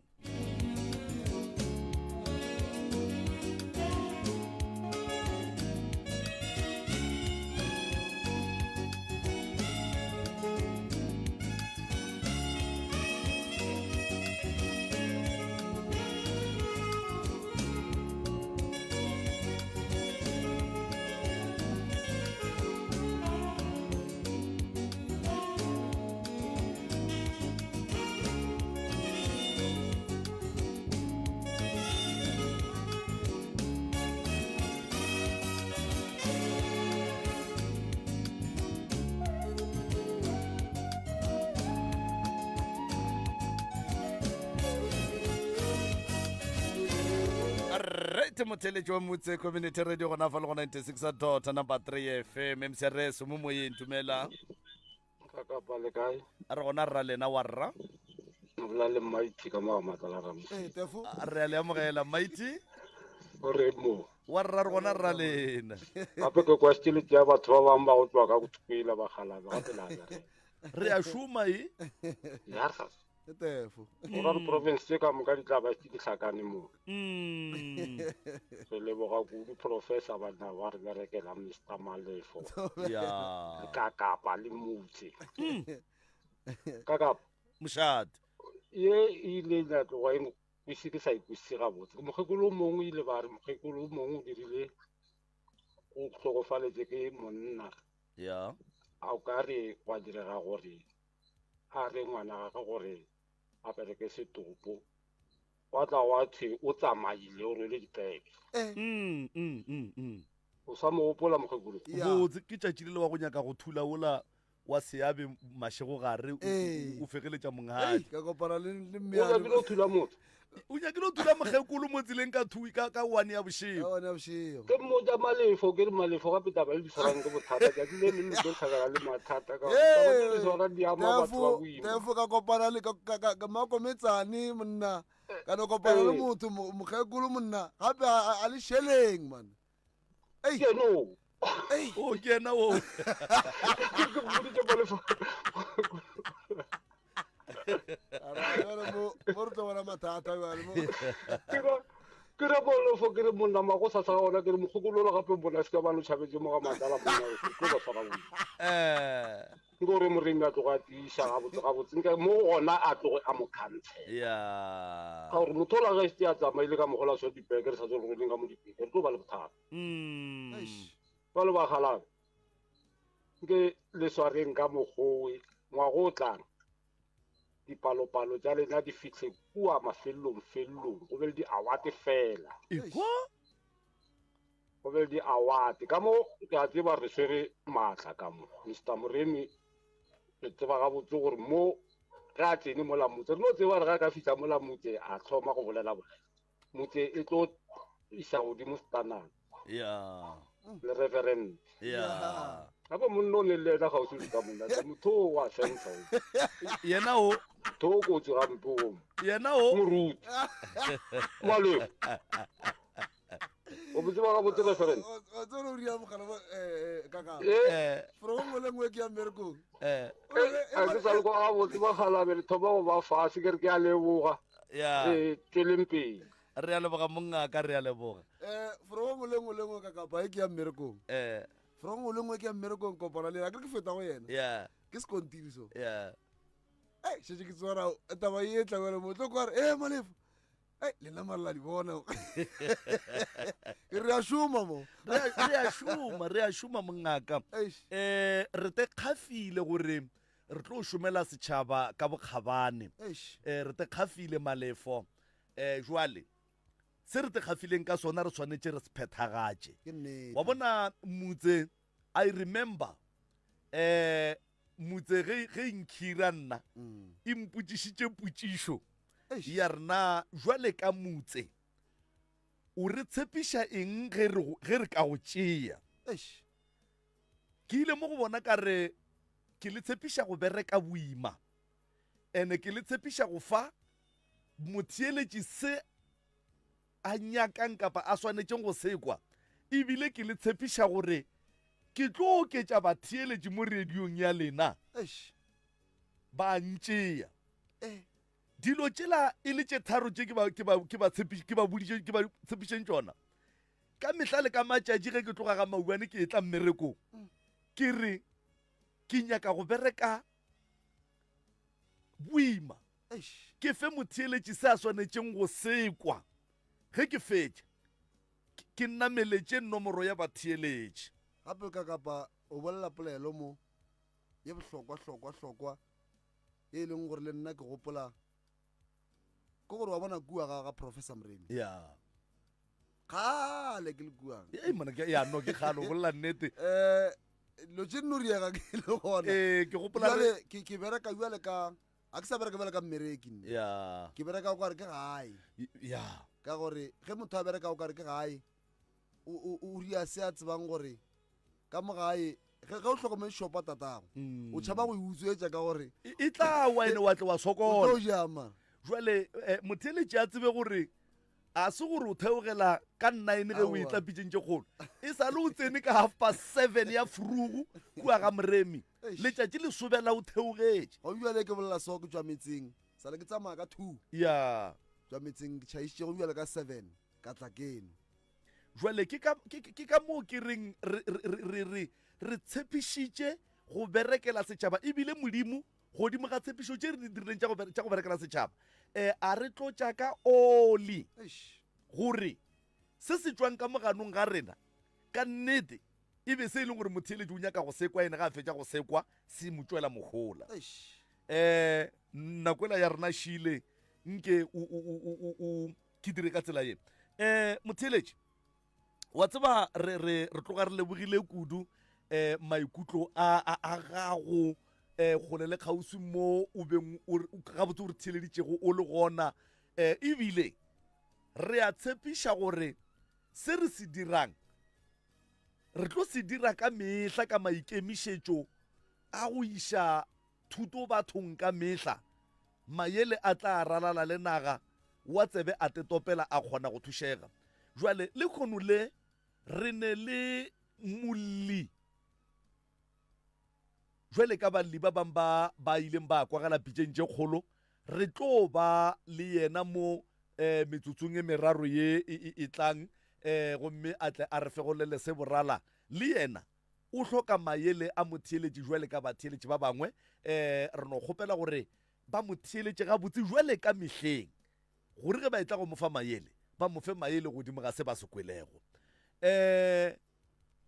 Motheletši wa motse community radio gona fa le go 96 number 3 FM MCRS mo moyeng tumela ka kapa le kae a re gona rra lena wa rra bla le Mighty ka ma matala ram tefo a re le amogela Mighty o re mo wa rra re gona rra lena gape ke kwa stile tša batho ba bang ba go tswa ka go tswela ba khala ba tela re a šoma ya sa tefo o ra province ka mo ka ditla ba di hlakane mo se le boga ku professor ba na wa re rekela Mr Malefo ya ka kapa le mutse ka kapa mshad ye ile na go eng e se ke sa ikusi ga botse mogekolo mongwe ile ba re mogekolo mongwe o dirile o tlhogofaletse ke monna ya a ka re wa direga gore a re ngwana ga gore a bereke setopo wa tla wa thwe o tsamaile o rwele dipeke o sa mo opola mogekolo botse ke tšatši le wa go nyaka go thula ola wa seabe mašego gare o fegeletša monghadi ka kopana le o nyakile o thula motho o nyakile o thula mogekolo mo tseleng ka thui ka one ya bošego ke mmoja Malefo ke re Malefo gape taba le diswarang ke bothata ka dile le le tlhakana le mathata ka le diswarang di ama batho ba boima tefo ka kopana le ka makometsane monna ka no kopana le motho mogekolo monna gape a le sheleng man ke no o ke na o ke boditse Malefo mo re tlo bona mathata ke re Malefo ke re monna mago sa sa ona ke re mogokolola gape bona se ka ba no tšhabetse mo ga matala monna ke ba swara go gore moremi a tlogo a tiša gabotse nke mo gona a tlogo a mo khantshe ya ka gore motho o la geste a tsamaile ka mogola so dipeke re sa tse roreleng ka mo dipeke re tlo ba le bothata ba le bagalang nke leswareng ka mogowe ngwago o tlang dipalopalo tša lena di fitlhe kua mafelelong go be le di-award fela go be le di-award ka mo ke a tseba re swere maatla ka mo Mr Moremi re tseba gabotse gore mo ge a tsene mola motse re no tseba re ga ka fitlha mola motse a tlhoma go bolela motse e tlo isa godimo stanang le reverend gape monna o ne le ena gausi ka monna motho o wa sensa yena o to kotsi gampe o yena o moruti Malefo o botse ba ga botse referent o tsone o ria mogala kaka from mo lengwe ke ya mmerekong a se sa le go ga botse ba galabe le thoba go ba fase ke re ke a leboga tsweleng pele re a leboga mongaka re a leboga from mo lengwe kaka ba ke ya mmerekong from mo lengwe ke ya mmerekong kopana le ke feta go yena ke se kontiriso shetse ke tswara taba e tla gore motho kwa re Malefo lena mara la di bona re a šoma mo re a šoma mongaka re te kgafile gore re tlo šomela setšhaba ka bokgabane re te kgafile Malefo jwale se re te kgafileng ka sona re tshwanetse re se phethagatše wa bona motse I remember motse ge nkhira nna e mpotšišitše potšišo ya rena jwale ka motse o re tshepiša eng ge re ka go tšea ke ile mo go bona ka re ke le tshepiša go bereka boima ene ke le tshepiša go fa motheeletši se a nyakang kapa a swanetšeng go sekwa ebile ke le tshepiša gore ke tlo oketša batheeletši mo radiong ya lena ba ntšea dilo tsela e le tše tharo tše ke ba tshepišeng tšona ka mehla le ka matšatši ge ke tloga ga maubane ke tla mmerekong ke re ke nyaka go bereka boima ke fe motheeletši se a swanetšeng go sekwa ge ke fetša ke nnameletše nomoro ya batheeletši gape ka kapa o bolela polelo mo ye bohlokwa ye e leng gore le nna ke gopola ke gore wa bona kua ga professor Mremi ya kgale ke le kuang no ke kgale o bolela nnete lo tše nno riega ke le gona ke gopola ke bereka juale ka a ke sa bereka bela ka mmereki nne ke bereka o kare ke gae ka gore ge motho a bereka o kare ke gae o ria se a tsebang gore ka mo gae ge o hlokometse shopa tatago o tšhaba go e utswetša ka gore e tla wa ene wa tle wa sokola o jama jwale motheeletši a tsebe gore a se gore o theogela ka 9 ge o e tlapitšeng tše kgolo e sa le o tsene ka 7:30 ya furugu kua ga Mremi letšatši le sobela o theogetše go bjale ke bolela seo ke tšwa metseng sa le ke tsamaya ka 2 ya tšwa metseng ke tšhaišitše go bjale ka 7 ka tla keno jwale ke ka moo ke reng re tshepišitše go berekela setšhaba ebile modimo godimo ga tshepišo tše re di dirileng tša go berekela setšhaba a re tlotša ka oli gore se se tswang ka moganong ga rena ka nnete e be se e leng gore motheeletši o nyaka go sekwa ene ga a fetša go sekwa se mo tšwela mogola nakoela ya rena šile nke ke dire ka tsela ye motheeletši wa tseba re tloga re lebogile kudu maikutlo a gago go le kgausi mo o beng gabotse o re theeleditšego o le gona ebile re a tshepiša gore se re se dirang re tlo se dira ka mehla ka maikemišetšo a go iša thuto bathong ka mehla maele a tla ralala le naga wa tsebe a tetopela a kgona go thušega jwale le kgono le re ne le molli jwale ka balli ba bang ba ileng ba kwagela pitšeng tše kgolo re tlo ba le yena mo metsotsong e meraro ye e tlang gomme a tle a re fegolele se borala le yena o hloka maele a motheeletši jwale ka batheeletši ba bangwe re no kgopela gore ba motheeletše gabotse jwale ka mehleng gore ge ba etla go mofa maele ba mofe maele godimo ga se ba se kwelego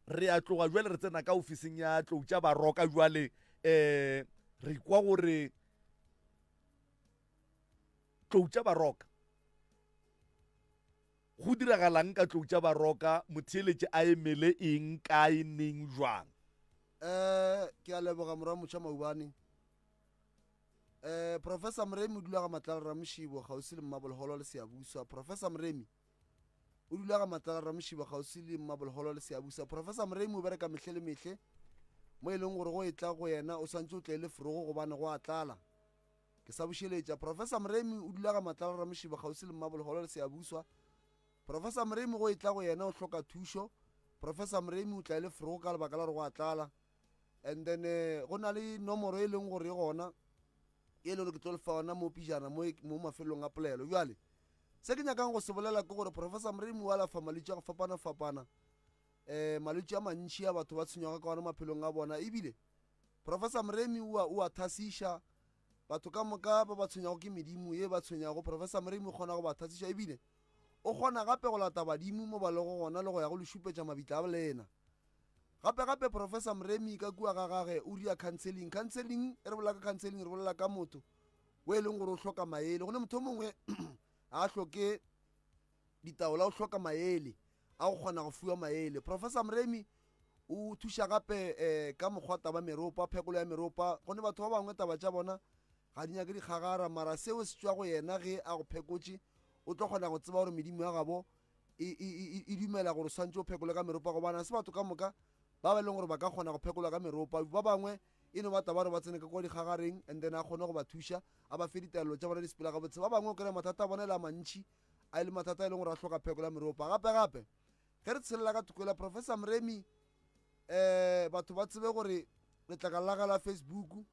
re a tloga jwale re tsena ka ofising ya Tloutša Baroka jwale re kwa gore Tloutša Baroka go diragalang ka Tloutša Baroka motheeletše a emele eng kae neng jwang ke a leboga morwa motšha maubane professor Mremi o dula ga Matlala Ramošibo kgauswi le Mmabolholo le Seabuswa professor Mremi o dula ga Matlala Ramošibo kgauswi le Mmabolholo le Seabuswa professor Mremi o bereka mehle le mehle mo e leng gore go etla go yena o santse o tle le forogo gobane go a tlala ke sa bušeletša professor Mremi o dula ga Matlala Ramošibo kgauswi le Mmabolholo le Seabuswa professor Mremi go etla go yena o hloka thušo professor Mremi o tla le forogo ka lebaka la gore go a tlala and then go na le nomoro e leng gore gona e le gore ke tlo lefa ona mo pijana mo mafelong a polelo jwale se ke nyakang go se bolela ke gore professor Mremi o alafa malwetši a go fapana-fapana malwetši a mantši a batho ba tshwenyago ka ona maphelong a bona ebile professor Mremi o a thasiša batho ka moka ba tshwenyago ke medimo ye ba tshwenyago professor Mremi o kgona go ba thasiša ebile o kgona gape go lata badimo mo ba lego gona le go ya go le šupetša mabitla a bolena gape professor Mremi ka kua ga gage o ria counseling e re bolela ka counseling re bolela ka motho o e leng gore o hloka maele go ne motho mongwe a hloke ditaola o hloka maele a go kgona go fiwa maele professor Mremi o thuša gape ka mokgwa taba meropa phekolo ya meropa go ne batho ba bangwe taba tša bona ga di nyake dikgagara mara seo se tšwa go yena ge a go phekotše o tlo kgona go tseba gore medimo ya gabo e dumela gore o swantse o phekole ka meropa gobana se batho ka moka ba ba leng gore ba ka kgona go phekola ka meropa ba bangwe e no ba taba gore ba tsene ka kwa dikgagareng and then a kgone go ba thuša a ba fe ditaelo tša bona di sepela gabotse ba bangwe o kry-a mathata a bona e le a mantši a e le mathata e leng gore a hloka phekolo ya meropa gape ge re tshelela ka tokoela professor Mremi batho ba tsebe gore letlakala la ga la Facebook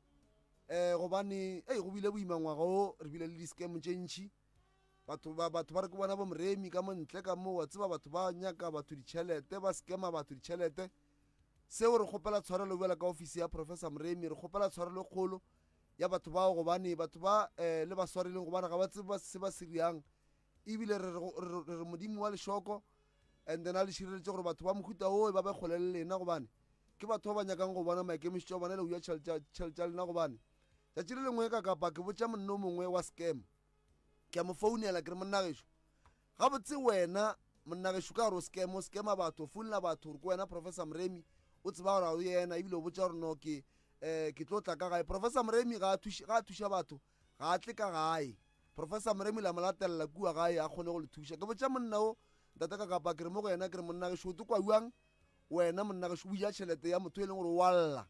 gobane go bile boimangwaga o re bile le di-scam tše ntšhi batho ba re ke bona bo moremi ka montle ka mo wa tseba batho ba nyaka batho ditšhelete ba scama batho ditšhelete seo re kgopela tshwarelo bjela ka ofisi ya professor moremi re kgopela tshwarelo kgolo ya batho bao gobane batho ba le ba swareleng gobane ga ba tsebe se ba seriang ebile re re modimo wa lešoko and then a le šireletše gore batho ba mohuta o ba be kgole le lena gobane ke batho ba ba nyakang go bona maikemišitšo a bona le go ya tšhelete ya lena gobane tšatši le lengwe ka kapa ke botša monna o mongwe wa scam ke a mo founela ke re monnagešo gabotse wena monnagešo ka gore o scama batho o founela batho gore ke wena professor moremi o tseba gore o yena ebile o botša gore no ke tlo tla ka gae professor moremi ga a thuša batho ga a tle ka gae professor moremi la mo latelela kua gae a kgone go le thuša ke botša monna o ntate ka kapa ke re mo go yena ke re monnagešo o te kwa uang wena monnagešo o ja tšhelete ya motho e leng gore o walla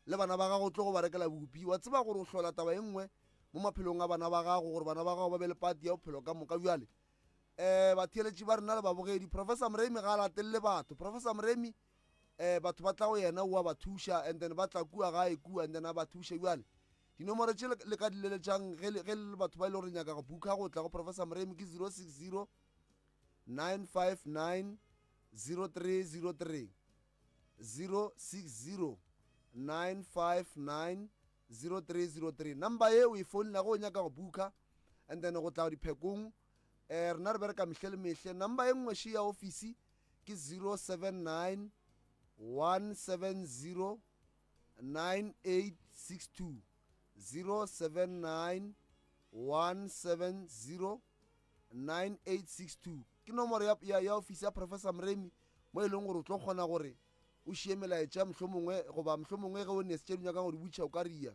le bana ba gago o tlo go ba rekela bopi wa tseba gore o hlola taba e nngwe mo maphelong a bana ba gago gore bana ba gago ba be le pati ya bophelo ka moka bjale batheeletši ba rena le babogedi professor moremi ga a latelele batho professor moremi batho ba tla go yena o a ba thuša and then ba tla kua gae kua and then a ba thuša bjale dinomoro tše le ka dileletšang ge le batho ba e le gore nyaka go buka go tla go professor moremi ke 060 959 0303 060 959 0303 number ye o e founela go o nyaka go buka and then go tla diphekong rena re bereka mehle le mehle number e nngwe še ya ofisi ke 079 170 9862 079 170 9862 ke nomoro ya ofisi ya professor moremi mo e leng gore o tlo kgona gore o šie melaetša mohlomongwe goba mohlomongwe ge o nesetse di nyakang gore butšha o ka ria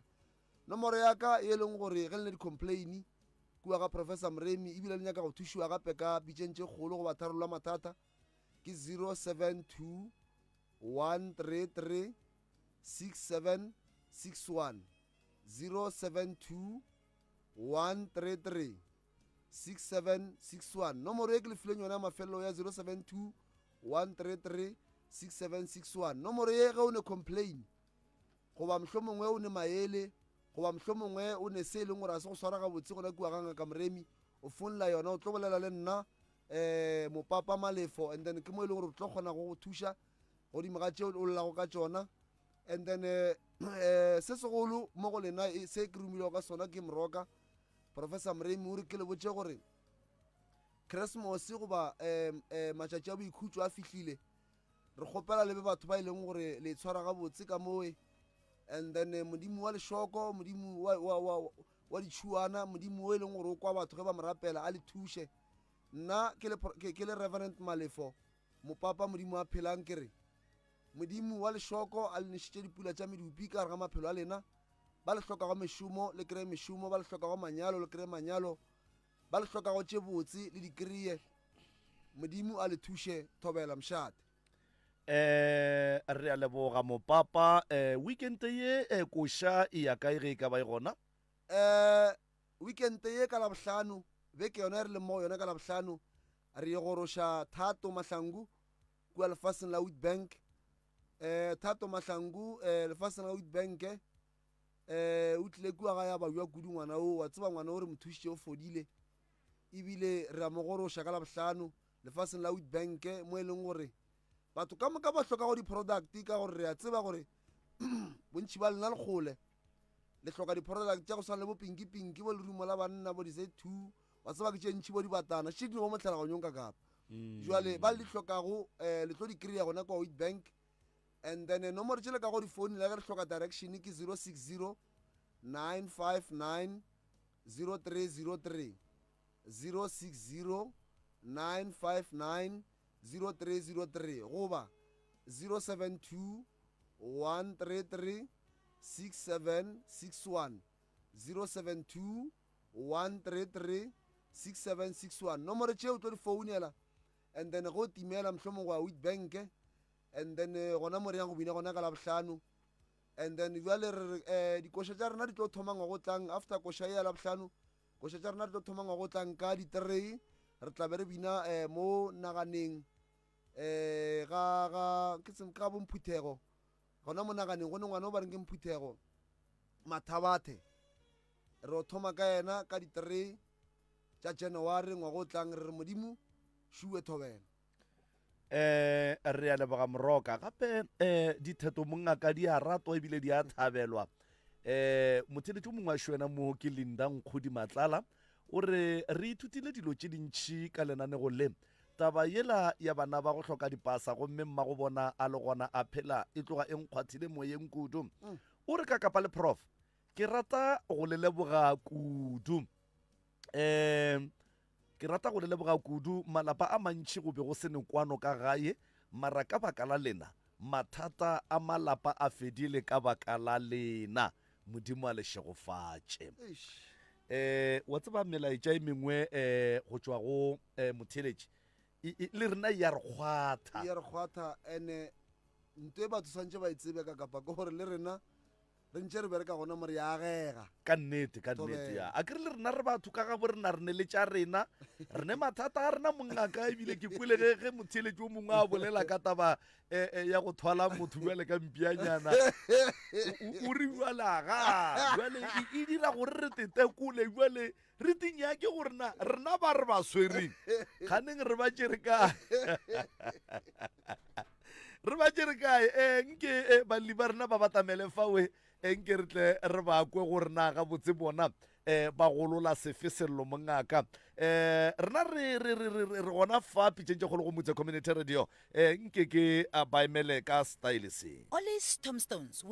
nomoro ya ka e leng gore ge le ne di-complaini kua ga professor moremi ebile le nyaka go thušiwa gape ka pitšeng tše kgolo goba tharolola mathata ke 072 133 6761 072 133 6761 nomoro e ke lefileng yona ya mafelelo ya 072 133 6761 nomoro ye ge o ne complain goba mohlomongwe o ne maele goba mohlomongwe o ne se e leng gore a se go swara gabotse gona kua ga ngaka moremi o founela yona o tlo bolela le nna mopapa malefo and then ke mo e leng gore o tlo kgona go go thuša godimo ga tšeo o llago ka tšona and then se segolo mo go lena se ke romilego ka sona ke moroka professor moremi o re ke le botse gore christmas goba matšatši a boikhutšo a fihlile re kgopela le be batho ba e leng gore le tshwara gabotse ka moe and then modimo wa lešoko modimo wa ditšhuana modimo o e leng gore o kwa batho ge ba morapela a le thuše nna ke le reverend malefo mopapa modimo a phelang ke re modimo wa lešoko a le nešitše dipula tša medupi ka gare ga maphelo a lena ba le hlokago mešomo le kry mešomo ba le hlokago manyalo le kry manyalo ba le hlokago tše botse le dikrie modimo a le thuše thobela mšate re a leboga mopapa weekend ye koša e ya kae ge e ka ba e gona weekend ye ka labohlano beke yona re le mo yona ka labohlano re ye goroša thato mahlangu kua lefaseng la Witbank thato mahlangu lefaseng la Witbank o tlile kua ga ya babja kudu ngwana o wa tseba ngwana o re mothušitše o fodile ebile re a mo goroša ka labohlano lefaseng la Witbank mo e leng gore batho ka moka ba hloka go di-product ka gore re a tseba gore bontši ba lena lekgole le hloka di-product tša go swana le bo pinki bo lerumo la banna bo di-Z2 wa tseba ke tše ntšhi bo dibatana še dino go motlhalaganyong ka kapa jale ba le di hlokago le tlo di-kry-a gona kwa Witbank and then nomoro tše le ka go di-phone le ge le hloka direction ke 060 959 0303 060 959 0303 goba 072 133 6761 072 133 6761 nomoro tšeo tlo di founela and then go timela mohlomong wa Witbank and then gona more yang go bina gona ka labohlano and then jale dikoša tša rena di tlo thoma ngwago tlang after koša ya labohlano koša tša rena di tlo thoma ngwago tlang ka di-3 re tla be re bina mo naganeng ka bomphuthego gona mo naganeng gone ngwana o ba reng ke mphuthego Mathabathe re o thoma ka ena ka di-3 tša January ngwago o tlang re re modimo šue thobela. Re a leboga Moroka gape ditheto mongaka di a ratwa ebile di a thabelwa. Motheletši o mongwe a šwena mo ke Linda Nkgodi Matlala o re re ithutile dilo tše dintšhi ka lenanego le taba yela ya bana ba go hloka dipasa gomme mma go bona a le gona a phela e tloga e nkgwathile moyeng kudu. O re ka kapa le prof ke rata go le leboga kudu. Ke rata go le leboga kudu malapa a mantši go be go se kwano ka gae mara ka baka la lena mathata a malapa a fedile ka baka la lena modimo a le šegofatše. Wa tseba melaetša e mengwe go tšwa go motheletši le rena ya re kgwatha ene nto e batho swantše ba itsebe ka kapa ke gore le rena re ntše re bereka gona more ya agega ka nnete ya a kere le rena re batho ka gabo rena re ne le tša rena re ne mathata a rena mongaka ebile ke kwele ge motheletši o mongwe a bolela ka taba ya go thwala motho bjale ka mpianyana o re bjalaga bjale e dira gore re tetekole bjale re tinyake gore rena ba re ba swereng kganeng re ba tšere kae re ba tšere kae nke balli ba rena ba batamele fawe nke re tle re ba kwe gore na ga botse bona ba golola sefe sello mongaka rena re gona fa pitšeng tše kgolo go motse community radio nke ke a baemele ka style se. Always Tombstones